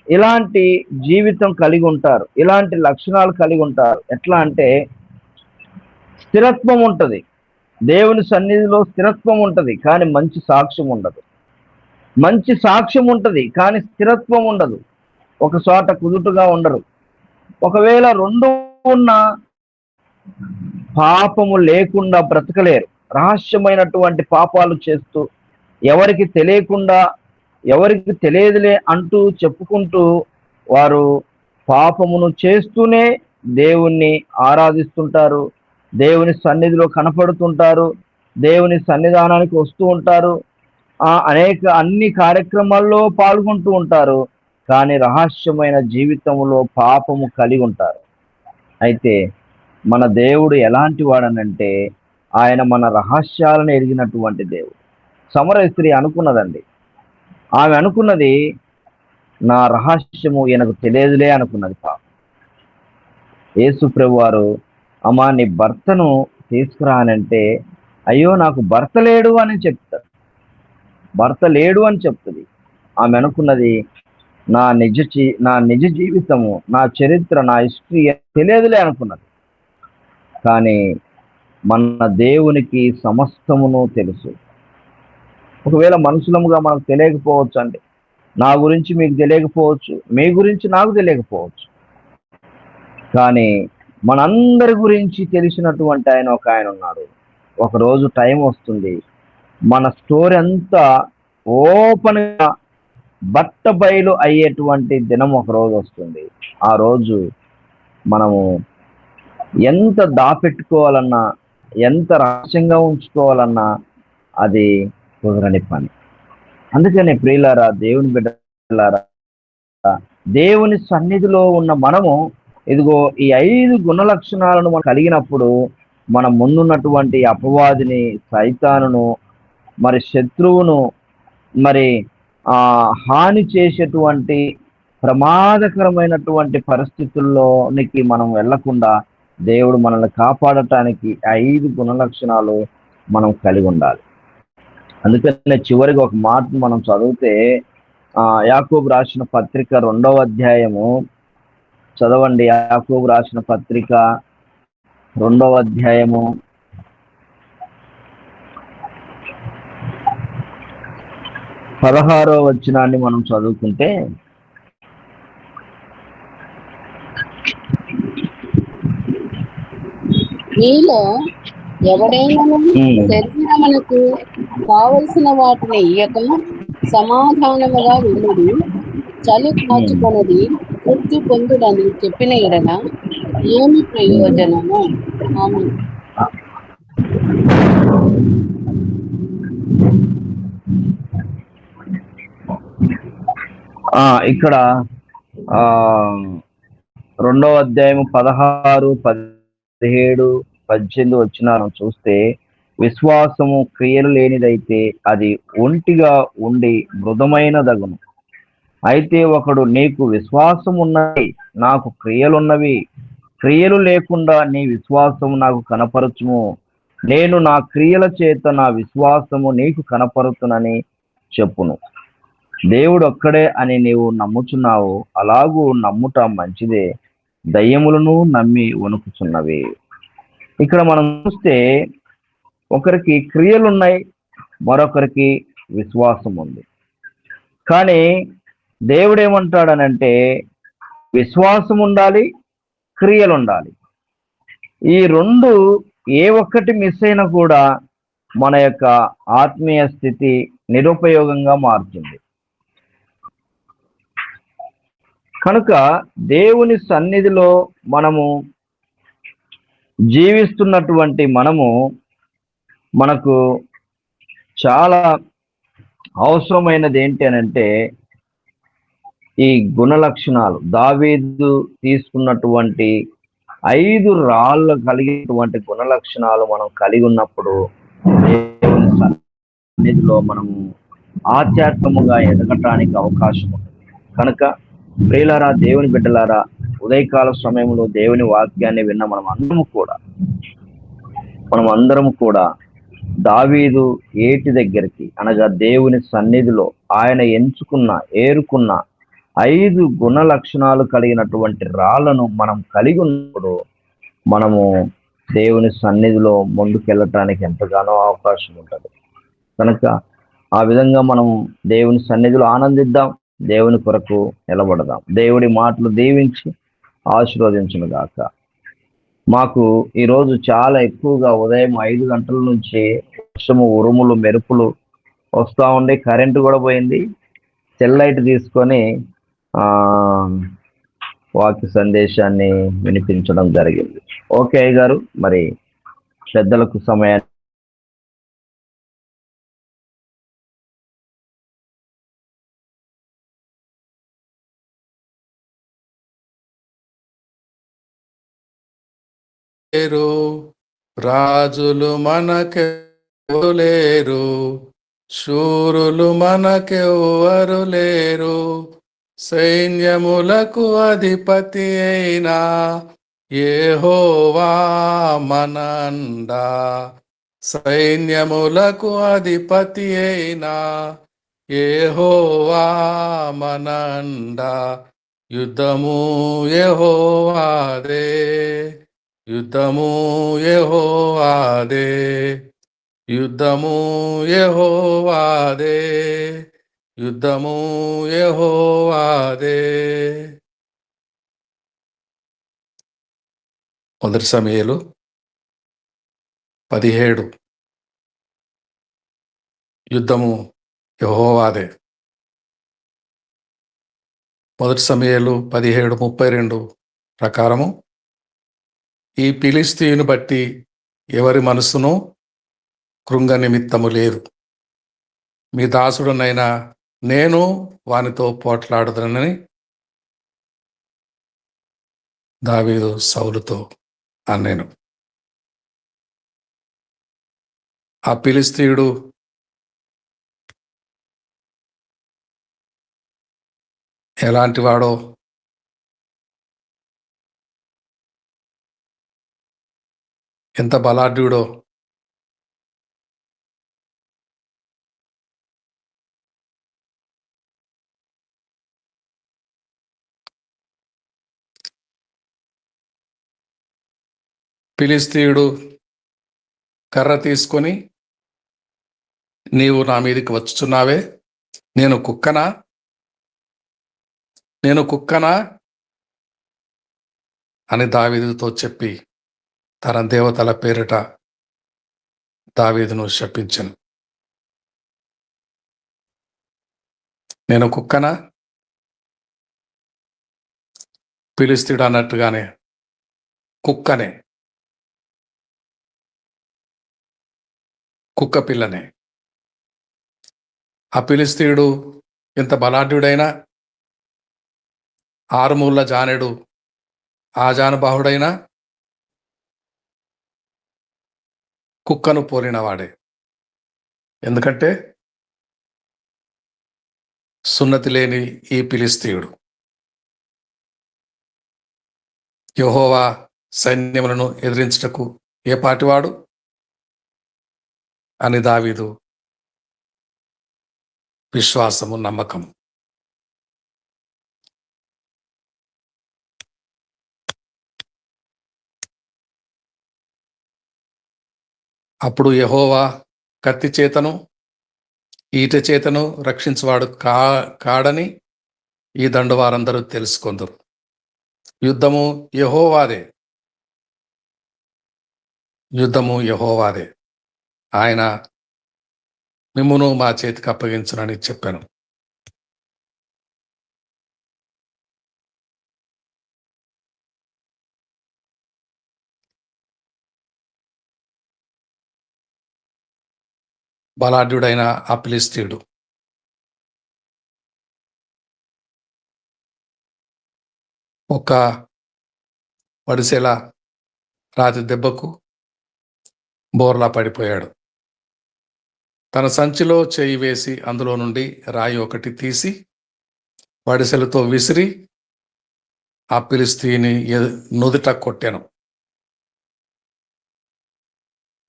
ఇలాంటి జీవితం కలిగి ఉంటారు, ఇలాంటి లక్షణాలు కలిగి ఉంటారు. ఎట్లా అంటే స్థిరత్వం ఉంటుంది, దేవుని సన్నిధిలో స్థిరత్వం ఉంటుంది, కానీ మంచి సాక్ష్యం ఉండదు. మంచి సాక్ష్యం ఉంటుంది కానీ స్థిరత్వం ఉండదు, ఒక చోట కుదుటుగా ఉండరు. ఒకవేళ రెండు ఉన్న పాపము లేకుండా బ్రతకలేరు. రహస్యమైనటువంటి పాపాలు చేస్తూ ఎవరికి తెలియకుండా, ఎవరికి తెలియదులే అంటూ చెప్పుకుంటూ వారు పాపమును చేస్తూనే దేవుణ్ణి ఆరాధిస్తుంటారు, దేవుని సన్నిధిలో కనపడుతుంటారు, దేవుని సన్నిధానానికి వస్తూ ఉంటారు, అన్ని కార్యక్రమాల్లో పాల్గొంటూ ఉంటారు, కానీ రహస్యమైన జీవితంలో పాపము కలిగి ఉంటారు. అయితే మన దేవుడు ఎలాంటి వాడనంటే ఆయన మన రహస్యాలను ఎరిగినటువంటి దేవుడు. సమరయ స్త్రీ అనుకున్నదండి, ఆమె అనుకున్నది నా రహస్యము ఈయనకు తెలియదులే అనుకున్నది. పాపం యేసు ప్రభు వారు అమ్మా నీ భర్తను తీసుకురా అనంటే అయ్యో నాకు భర్త లేడు అని చెప్తారు, భర్త లేడు అని చెప్తుంది. ఆమె అనుకున్నది నా నిజ జీవితము, నా చరిత్ర, నా హిస్టరీ తెలియదులే అనుకున్నది. కానీ మన దేవునికి సమస్తమును తెలుసు. ఒకవేళ మనుషులముగా మనకు తెలియకపోవచ్చు అండి, నా గురించి మీకు తెలియకపోవచ్చు, మీ గురించి నాకు తెలియకపోవచ్చు, కానీ మనందరి గురించి తెలిసినటువంటి ఒక ఆయన ఉన్నాడు. ఒకరోజు టైం వస్తుంది, మన స్టోరీ అంతా ఓపెన్గా బట్ట బయలు అయ్యేటువంటి దినం ఒకరోజు వస్తుంది. ఆ రోజు మనము ఎంత దాపెట్టుకోవాలన్నా, ఎంత రహస్యంగా ఉంచుకోవాలన్నా అది కుదరని పని. అందుకనే ప్రియులారా, దేవుని బిడ్డలారా, దేవుని సన్నిధిలో ఉన్న మనము ఇదిగో ఈ 5 గుణ లక్షణాలను మనం కలిగినప్పుడు మన ముందున్నటువంటి అపవాదిని, సైతానును, మరి శత్రువును, మరి హాని చేసేటువంటి ప్రమాదకరమైనటువంటి పరిస్థితుల్లోనికి మనం వెళ్లకుండా దేవుడు మనల్ని కాపాడటానికి 5 గుణ లక్షణాలు మనం కలిగి ఉండాలి. అందుకనే చివరికి ఒక మాట మనం చదివితే యాకోబు రాసిన పత్రిక 2వ అధ్యాయము చదవండి. యాకోబు రాసిన పత్రిక 2వ అధ్యాయము 16వ వచనాన్ని మనం చదువుకుంటే,
మీలో ఎవడైనా శరీరమునకు కావలసిన వాటిని ఇయ్యక సమాధానముగా వెళ్ళుడి, చలి కాచుకొనది తృప్తి పొందుడని చెప్పిన ఎడల ఏమి ప్రయోజనము? ఆమేన్.
ఇక్కడ 2వ అధ్యాయం 16, 17, 18 వచనాలను చూస్తే, విశ్వాసము క్రియలు లేనిదైతే అది ఒంటిగా ఉండి మృదమైనదగును. అయితే ఒకడు నీకు విశ్వాసం ఉన్నది, నాకు క్రియలున్నవి, క్రియలు లేకుండా నీ విశ్వాసము నాకు కనపరచుము, నేను నా క్రియల చేత నా విశ్వాసము నీకు కనపరుతునని చెప్పును. దేవుడు ఒక్కడే అని నీవు నమ్ముచున్నావు, అలాగూ నమ్ముట మంచిదే, దయ్యములను నమ్మి వణుకుచున్నవి. ఇక్కడ మనం చూస్తే ఒకరికి క్రియలున్నాయి, మరొకరికి విశ్వాసం ఉంది. కానీ దేవుడు ఏమంటాడనంటే విశ్వాసం ఉండాలి, క్రియలు ఉండాలి. ఈ రెండు ఏ ఒక్కటి మిస్ అయినా కూడా మన యొక్క ఆత్మీయ స్థితి నిరుపయోగంగా మారుతుంది. కనుక దేవుని సన్నిధిలో మనము జీవిస్తున్నటువంటి మనకు చాలా అవసరమైనది ఏంటి అనంటే ఈ గుణ లక్షణాలు. దావీదు తీసుకున్నటువంటి 5 రాళ్ళు కలిగినటువంటి గుణ లక్షణాలు మనం కలిగి ఉన్నప్పుడు దేవుని సన్నిధిలో మనము ఆధ్యాత్మముగా ఎదగటానికి అవకాశం ఉంటుంది. కనుక ప్రియులారా, దేవుని బిడ్డలారా, ఉదయకాల సమయంలో దేవుని వాక్యాన్ని విన్న మనం అందరం కూడా దావీదు ఏటి దగ్గరికి, అనగా దేవుని సన్నిధిలో ఆయన ఏరుకున్న 5 గుణ లక్షణాలు కలిగినటువంటి రాళ్లను మనం కలిగి ఉన్నప్పుడు మనము దేవుని సన్నిధిలో ముందుకెళ్ళటానికి ఎంతగానో అవకాశం ఉంటుంది. కనుక ఆ విధంగా మనం దేవుని సన్నిధిలో ఆనందిద్దాం, దేవుని కొరకు నిలబడదాం. దేవుడి మాటలు దీవించి ఆశీర్వదించును గాక. మాకు ఈరోజు చాలా ఎక్కువగా ఉదయం 5 గంటల నుంచి వర్షము, ఉరుములు, మెరుపులు వస్తూ ఉండి కరెంటు కూడా పోయింది. సెల్ లైట్ తీసుకొని వాక్య సందేశాన్ని వినిపించడం జరిగింది. ఓకే అయ్య గారు, మరి పెద్దలకు సమయాన్ని
రాజులు మనకెవరు లేరు, శూరులు మనకెవ్వరు లేరు, సైన్యములకు అధిపతి అయినా యెహోవా మనండా, సైన్యములకు అధిపతి అయినా యెహోవా మనండా, యుద్ధము యెహోవాదే, యుద్ధము యెహోవాదే, యుద్ధము యెహోవాదే, యుద్ధము యెహోవాదే. మొదటి సమూయేలు 17. యుద్ధము యెహోవాదే. మొదటి సమూయేలు 17:32 ప్రకారము, ఈ ఫిలిష్తీయుని బట్టి ఎవరి మనసును కృంగ నిమిత్తము లేదు, మీ దాసుడునైనా నేను వానితో పోట్లాడదనని దావీదు సౌలుతో అన్నాను. ఆ ఫిలిష్తీయుడు ఎలాంటి వాడో ఎంత బలాఢ్యుడో ఫిలిష్తీయుడు కర్ర తీసుకొని, నీవు నా మీదకి వచ్చుచున్నావే, నేను కుక్కనా అని దావీదుతో చెప్పి తన దేవతల పేరిట దావీదును శపించెను. నేను కుక్కనా? ఫిలిష్తీయుడు అన్నట్టుగానే కుక్కనే, కుక్క పిల్లనే. ఆ ఫిలిష్తీయుడు ఎంత బలాఢ్యుడైనా, 6 మూళ్ళ జానెడు ఆజానుబాహుడైనా కుక్కను పోలినవాడే. ఎందుకంటే సున్నతి లేని ఈ ఫిలిష్తీయుడు యెహోవా సైన్యములను ఎదిరించుటకు ఏ పాటివాడు అని దావీదు విశ్వాసము, నమ్మకం. అప్పుడు యెహోవా కత్తి చేతను ఈట చేతను రక్షించువాడు కాడని ఈ దండు వారందరూ తెలుసుకొందురు. యుద్ధము యెహోవాదే, యుద్ధము యెహోవాదే, ఆయన మిమ్మును మా చేతికి అప్పగించునని చెప్పాను. బలాఢ్యుడైన ఆ ఫిలిష్తీయుడు ఒక వడిసెల రాతి దెబ్బకు బోర్లా పడిపోయాడు. తన సంచిలో చేయి వేసి అందులో నుండి రాయి ఒకటి తీసి వడిసెలతో విసిరి ఆ ఫిలిష్తీయుని నుదుట కొట్టాను.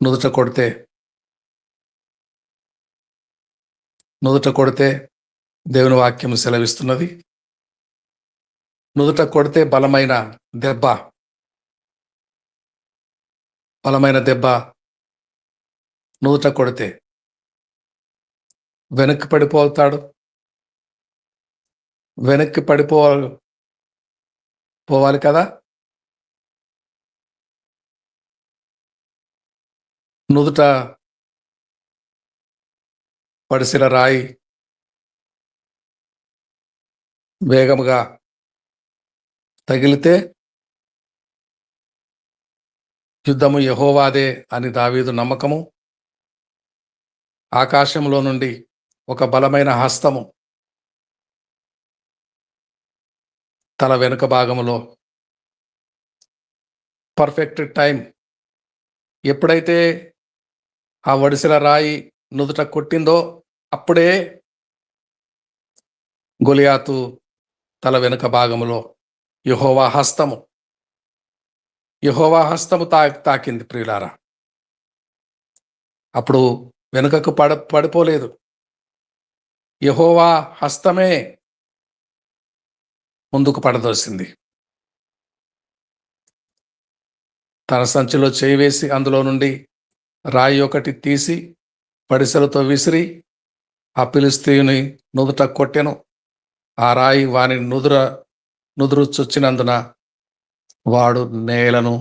నుదుట కొడితే దేవుని వాక్యం సెలవిస్తున్నది, నుదుట కొడితే బలమైన దెబ్బ నుదుట కొడితే వెనక్కి పడిపోవాలి కదా. నుదుట పడిసిన రాయి వేగముగా తగిలితే యుద్ధము యెహోవాదే అని దావీదు నమ్మకము. ఆకాశంలో నుండి ఒక బలమైన హస్తము తల వెనుక భాగములో పర్ఫెక్ట్ టైం, ఎప్పుడైతే ఆ వడిసెల రాయి నుదుట కొట్టిందో అప్పుడే గొలియాతు తల వెనుక భాగములో యెహోవా హస్తము తాకింది ప్రియులారా. అప్పుడు వెనుకకు పడిపోలేదు, యెహోవా హస్తమే ముందుకు పడదోసింది. తన సంచిలో చేయి వేసి అందులో నుండి రాయి ఒకటి తీసి వడిసెలతో విసిరి ఆ ఫిలిష్తీయుని నుదుట కొట్టెను. ఆ రాయి వాని నుదురు చొచ్చినందున వాడు నేలను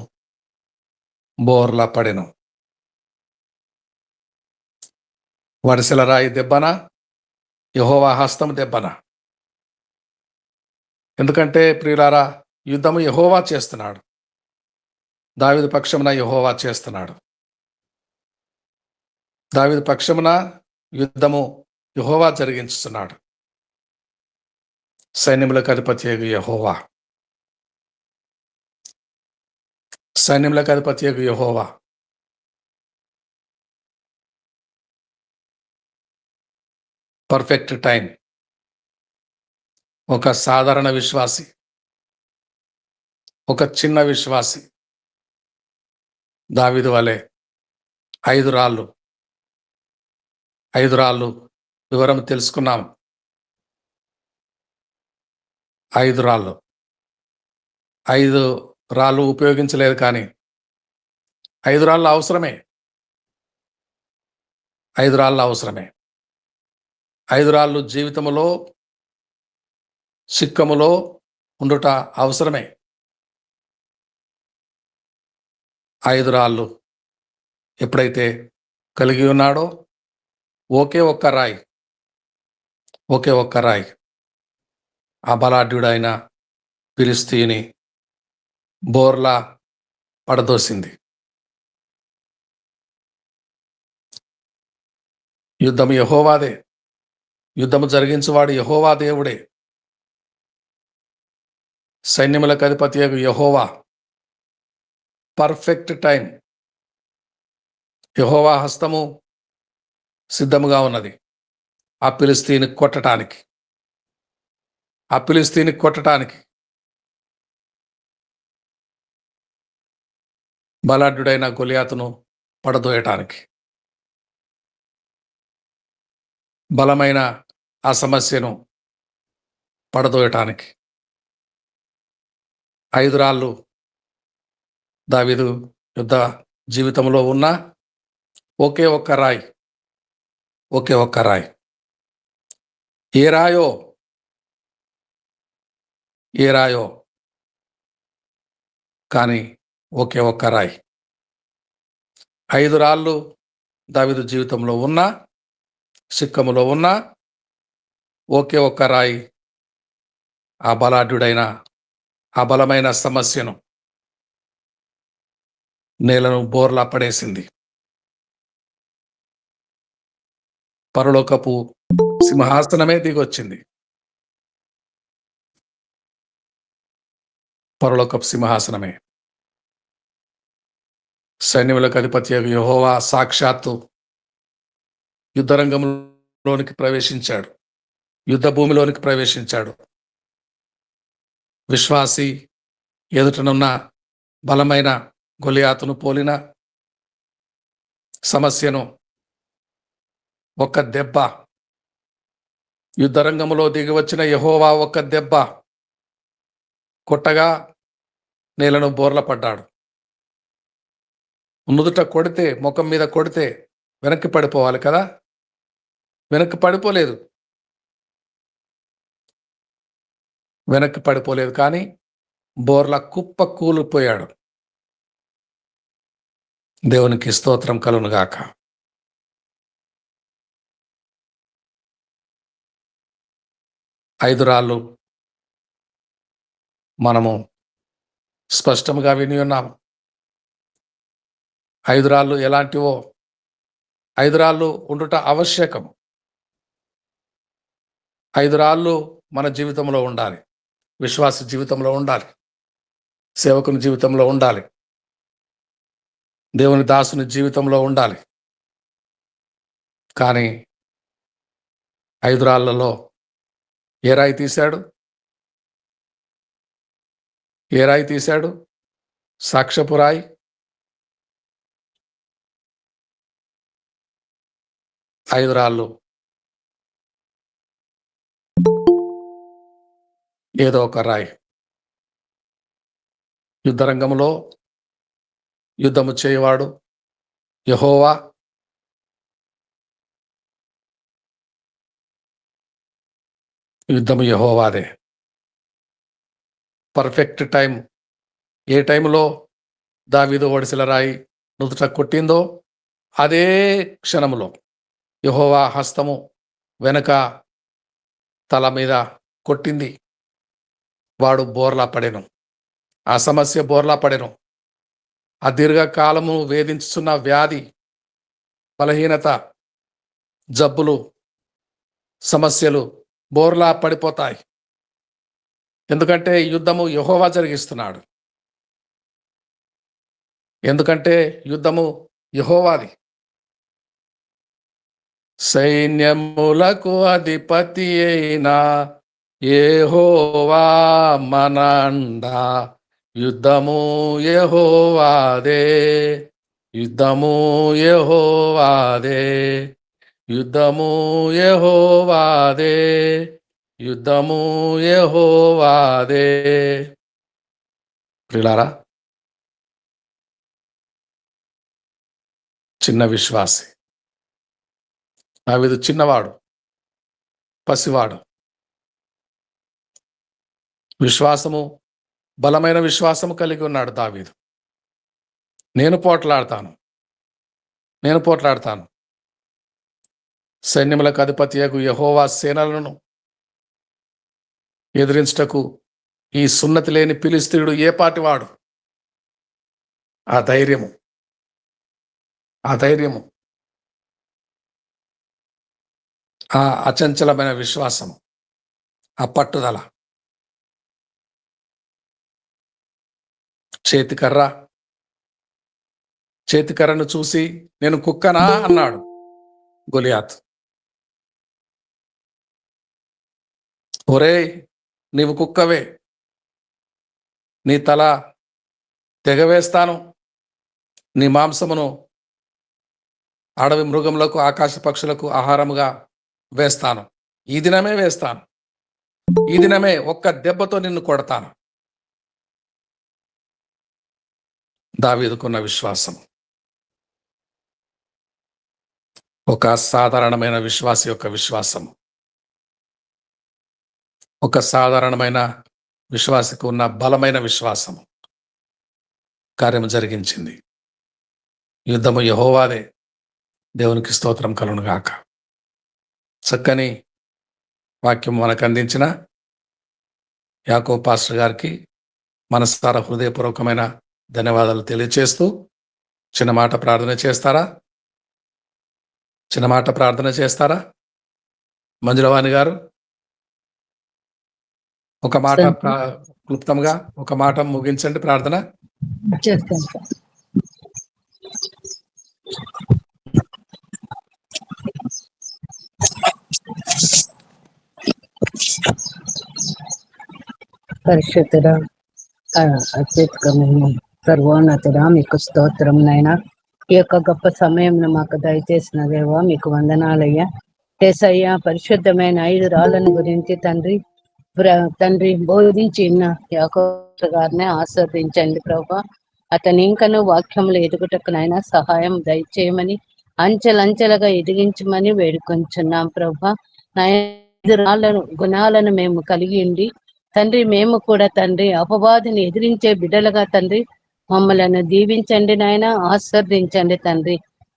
బోర్లా పడెను. వడిసెల రాయి దెబ్బన, యెహోవా హస్తం దెబ్బన? ఎందుకంటే ప్రియులారా, యుద్ధము యెహోవా చేస్తున్నాడు, దావీదు పక్షమున యెహోవా చేస్తున్నాడు. దావీదు పక్షమున యుద్ధము యెహోవా జరిగించుతున్నాడు. సైన్యములకు అధిపతియగు యెహోవా, పర్ఫెక్ట్ టైం. ఒక సాధారణ విశ్వాసి, ఒక చిన్న విశ్వాసి దావీదు వలె 5 రాళ్ళు వివరం తెలుసుకున్నాం. 5 రాళ్ళు ఉపయోగించలేదు, కానీ 5 రాళ్ళు అవసరమే. 5 రాళ్ళు జీవితములో సిక్కములో ఉండుట అవసరమే. 5 రాళ్ళు ఎప్పుడైతే కలిగి ఉన్నాడో ఒకే ఒక్క రాయి ఆ బలాఢ్యుడైన ఫిలిష్తీయుని బోర్లా పడదోసింది. యుద్ధము యెహోవాదే, యుద్ధము జరిగించువాడు యెహోవా దేవుడే, సైన్యములకు అధిపతియగు యెహోవా. Perfect time. యెహోవా హస్తము సిద్ధముగా ఉన్నది ఆ ఫిలిష్తీయుని కొట్టటానికి. బలాఢ్యుడైన గొలియాతును పడదోయటానికి, బలమైన ఆ సమస్యను పడదోయటానికి 5 రాళ్ళు దావీదు యుద్ధ జీవితంలో ఉన్న ఒకే ఒక్క రాయి. ఏ రాయో కానీ ఒకే ఒక్క రాయి. 5 రాళ్ళు దావీదు జీవితంలో ఉన్న, సిక్కములో ఉన్న ఒకే ఒక్క రాయి ఆ బలాఢ్యుడైన ఆ బలమైన సమస్యను నేలను బోర్లా పడేసింది. పరలోకపు సింహాసనమే దిగొచ్చింది. పరలోకపు సింహాసనమే. సైన్యములకు అధిపతియగు యెహోవా సాక్షాత్తు యుద్ధరంగంలోనికి ప్రవేశించాడు, యుద్ధ భూమిలోనికి ప్రవేశించాడు. విశ్వాసి ఎదుటనున్న బలమైన గొలియాతును పోలిన సమస్యను ఒక్క దెబ్బ, యుద్ధరంగంలో దిగి వచ్చిన యెహోవా ఒక్క దెబ్బ కొట్టగా నేలను బోర్ల పడ్డాడు. నుదుట కొడితే, ముఖం మీద కొడితే వెనక్కి పడిపోవాలి కదా, వెనక్కి పడిపోలేదు. కానీ బోర్ల కుప్ప కూలిపోయాడు. దేవునికి స్తోత్రం కలుగునుగాక. ఐదు రాళ్ళు మనము స్పష్టంగా విని ఉన్నాము. ఐదు రాళ్ళు ఎలాంటివో, ఐదు రాళ్ళు ఉండుట ఆవశ్యకం. ఐదు రాళ్ళు మన జీవితంలో ఉండాలి, విశ్వాస జీవితంలో ఉండాలి, సేవకుని జీవితంలో ఉండాలి, దేవుని దాసుని జీవితంలో ఉండాలి. కానీ ఐదు రాళ్లలో ఏ రాయి తీశాడు? ఏ రాయి తీశాడు? సాక్ష్యపు రాయి. ఐదు రాళ్ళు ఏదో ఒక రాయి. యుద్ధరంగంలో యుద్ధము చేయవాడు యెహోవా. యుద్ధము యెహోవాదే. పర్ఫెక్ట్ టైం, ఏ టైంలో దావీదు ఒడిసెల రాయి నుదుట కొట్టిందో అదే క్షణంలో యెహోవా హస్తము వెనక తల మీద కొట్టింది. వాడు బోర్లా పడెను. ఆ సమస్య బోర్లా పడెను. ఆ దీర్ఘకాలము వేధించుతున్న వ్యాధి, బలహీనత, జబ్బులు, సమస్యలు బోర్లా పడిపోతాయి. ఎందుకంటే యుద్ధము యెహోవా జరిగిస్తున్నాడు. ఎందుకంటే యుద్ధము యెహోవాది. సైన్యములకు అధిపతి అయిన యెహోవా మనండా. యుద్ధము యెహోవాదే, యుద్ధము యెహోవాదే, యుద్ధము యెహోవాదే, యుద్ధము యెహోవాదే. ప్రియులారా, చిన్న విశ్వాసి దావీదు చిన్నవాడు, పసివాడు. విశ్వాసము, బలమైన విశ్వాసము కలిగి ఉన్నాడు దావీదు. నేను పోట్లాడతాను, సైన్యములకు అధిపతియగు యెహోవా సేనలను ఎదిరించుటకు ఈ సున్నతి లేని ఫిలిష్తీయుడు ఏ పాటివాడు? ఆ ధైర్యము, ఆ అచంచలమైన విశ్వాసము, ఆ పట్టుదల. చేతికర్రను చూసి నేను కుక్కనా అన్నాడు గొలియాత్. ఒరేయ్, నీవు కుక్కవే, నీ తల తెగవేస్తాను, నీ మాంసమును అడవి మృగములకు, ఆకాశ పక్షులకు ఆహారముగా వేస్తాను. ఈ దినమే వేస్తాను, ఈ దినమే ఒక్క దెబ్బతో నిన్ను కొడతాను. దావీదుకున్న విశ్వాసం ఒక సాధారణమైన విశ్వాసి యొక్క విశ్వాసము, ఒక సాధారణమైన విశ్వాసికి ఉన్న బలమైన విశ్వాసము కార్యము జరిగించింది. యుద్ధము యెహోవాదే. దేవునికి స్తోత్రం కలుగునుగాక. చక్కని వాక్యం మనకు అందించిన యాకోబు పాస్టర్ గారికి మనసారా హృదయపూర్వకమైన ధన్యవాదాలు తెలియచేస్తూ చిన్న మాట ప్రార్థన చేస్తారా మంజులవాణి గారు? ఒక మాట క్లుప్తంగా ఒక మాట ముగించండి ప్రార్థన.
చేస్తాను సార్. పరిశుద్ధుడా, అత్యుత్కమైన సర్వోన్నతుడా, మీకు స్తోత్రం నైనా. ఈ యొక్క గొప్ప సమయం మాకు దయచేసిన దేవా మీకు వందనాలయ్యా. యేసయ్యా, పరిశుద్ధమైన 5 రాళ్ళను గురించి తండ్రి బోధించిన యాకోబు గారిని ఆస్వాదించండి ప్రభా. అతని ఇంకను వాక్యములు ఎదుగుటకునైనా సహాయం దయచేయమని, అంచెలంచెలుగా ఎదిగించమని వేడుకొంచున్నాం ప్రభా. నా 5 రాళ్ళను గుణాలను మేము కలిగి ఉండి తండ్రి, మేము కూడా తండ్రి అపవాదిని ఎదిరించే బిడ్డలుగా తండ్రి మమ్మలను దీవించండి నాయన, ఆస్వాదించండి తండ్రి.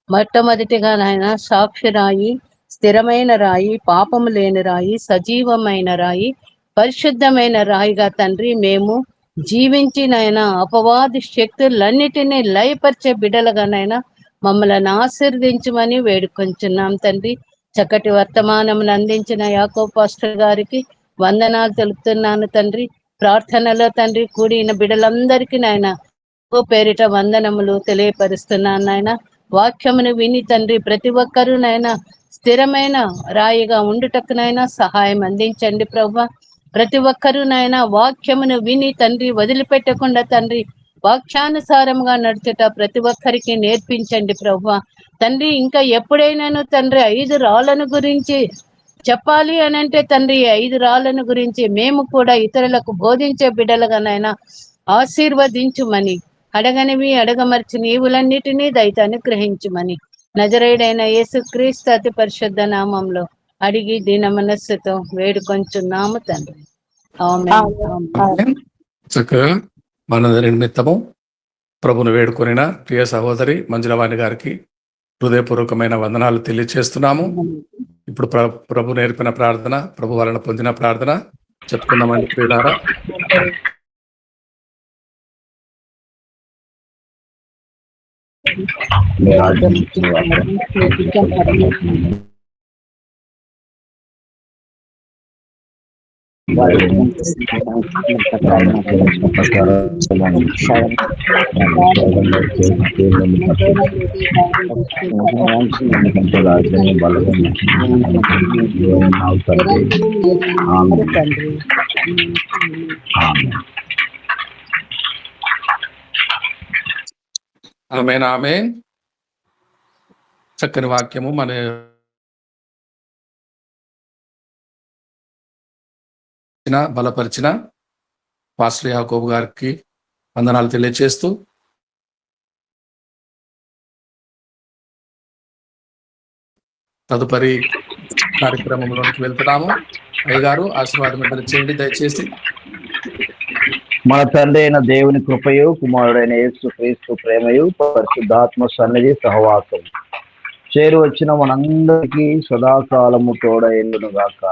మొట్టమొదటిగా నాయన సాక్షి రాయి, స్థిరమైన రాయి, పాపము లేని రాయి, సజీవమైన రాయి, పరిశుద్ధమైన రాయిగా తండ్రి మేము జీవించి నాయన అపవాది శక్తులన్నిటినీ లయపరిచే బిడ్డలుగానైనా మమ్మల్ని ఆశీర్వదించమని వేడుకొంచున్నాం తండ్రి. చక్కటి వర్తమానమును అందించిన యాకోబు పాస్టర్ గారికి వందనాలు తెలుపుతున్నాను తండ్రి. ప్రార్థనలో తండ్రి కూడిన బిడ్డలందరికీ నాయన పేరిట వందనములు తెలియపరుస్తున్నాను నాయన. వాక్యమును విని తండ్రి ప్రతి ఒక్కరూ నాయన స్థిరమైన రాయిగా ఉండుటకునైనా సహాయం అందించండి ప్రభా. ప్రతి ఒక్కరూ నాయన వాక్యమును విని తండ్రి వదిలిపెట్టకుండా తండ్రి వాక్యానుసారంగా నడుచుట ప్రతి ఒక్కరికి నేర్పించండి ప్రభా. తండ్రి ఇంకా ఎప్పుడైనాను తండ్రి 5 రాళ్ళను గురించి చెప్పాలి అని అంటే తండ్రి 5 రాళ్ళను గురించి మేము కూడా ఇతరులకు బోధించే బిడ్డలుగానైనా ఆశీర్వదించుమని, అడగనివి అడగమర్చి నీవులన్నిటినీ దయతో అనుగ్రహించుమని నజరేయుడైన యేసుక్రీస్తు అతి పరిశుద్ధ నామంలో అడిగి దీన మనస్సుతో వేడుకొంచున్నాము తండ్రి. ఆమేన్.
ఆమేన్. చక్కగా మనందరి నిమిత్తము ప్రభును వేడుకొనిన ప్రియ సహోదరి మంజులవాణి గారికి హృదయపూర్వకమైన వందనాలు తెలియజేస్తున్నాము. ఇప్పుడు ప్రభు నేర్పిన ప్రార్థన, ప్రభు వలన పొందిన ప్రార్థన చెప్పుకుందామండి ప్రియులారా. ఆమేన్, ఆమేన్. చక్కని వాక్యము మన బలపరిచిన పాస్టర్ యాకోబు గారికి వందనాలు తెలియజేస్తూ తదుపరి కార్యక్రమంలోకి వెళ్తున్నాము. అయ్యగారు ఆశీర్వాదం చేయండి దయచేసి.
మన తండ్రి అయిన దేవుని కృపయు, కుమారుడైన యేసుక్రీస్తు ప్రేమయు, పరిశుద్ధాత్మ సన్నిధి సహవాసం చేరు వచ్చిన మనందరికీ సదాకాలము తోడైండును గాక.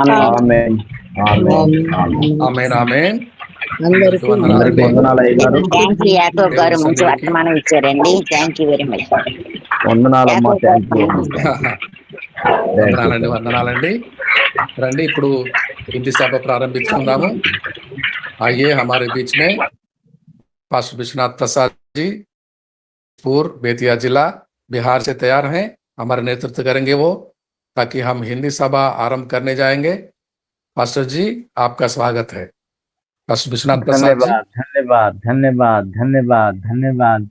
ఆమేన్, ఆమేన్,
ఆమేన్, ఆమేన్.
అందరికీ
వందనాలు అయ్యగారు.
థ్యాంక్ యూ యాకోబ్ గారు, మంచి వర్తమానం ఇచ్చారండి. Thank you very much.
వందనాలమ్మా, థ్యాంక్ యూ.
వందనాలండి, వందనాలండి. రండి ఇప్పుడు హిందీ సభ ప్రారంభించుకుందాము. आइए हमारे बीच में पास्टर विश्वनाथ प्रसाद जी पूर्व बेतिया जिला बिहार से तैयार हैं, हमारे नेतृत्व करेंगे वो, ताकि हम हिंदी सभा आरंभ करने जाएंगे। पास्टर जी आपका स्वागत है। पास्टर विश्वनाथ प्रसाद जी।
धन्यवाद, धन्यवाद, धन्यवाद, धन्यवाद, धन्यवाद।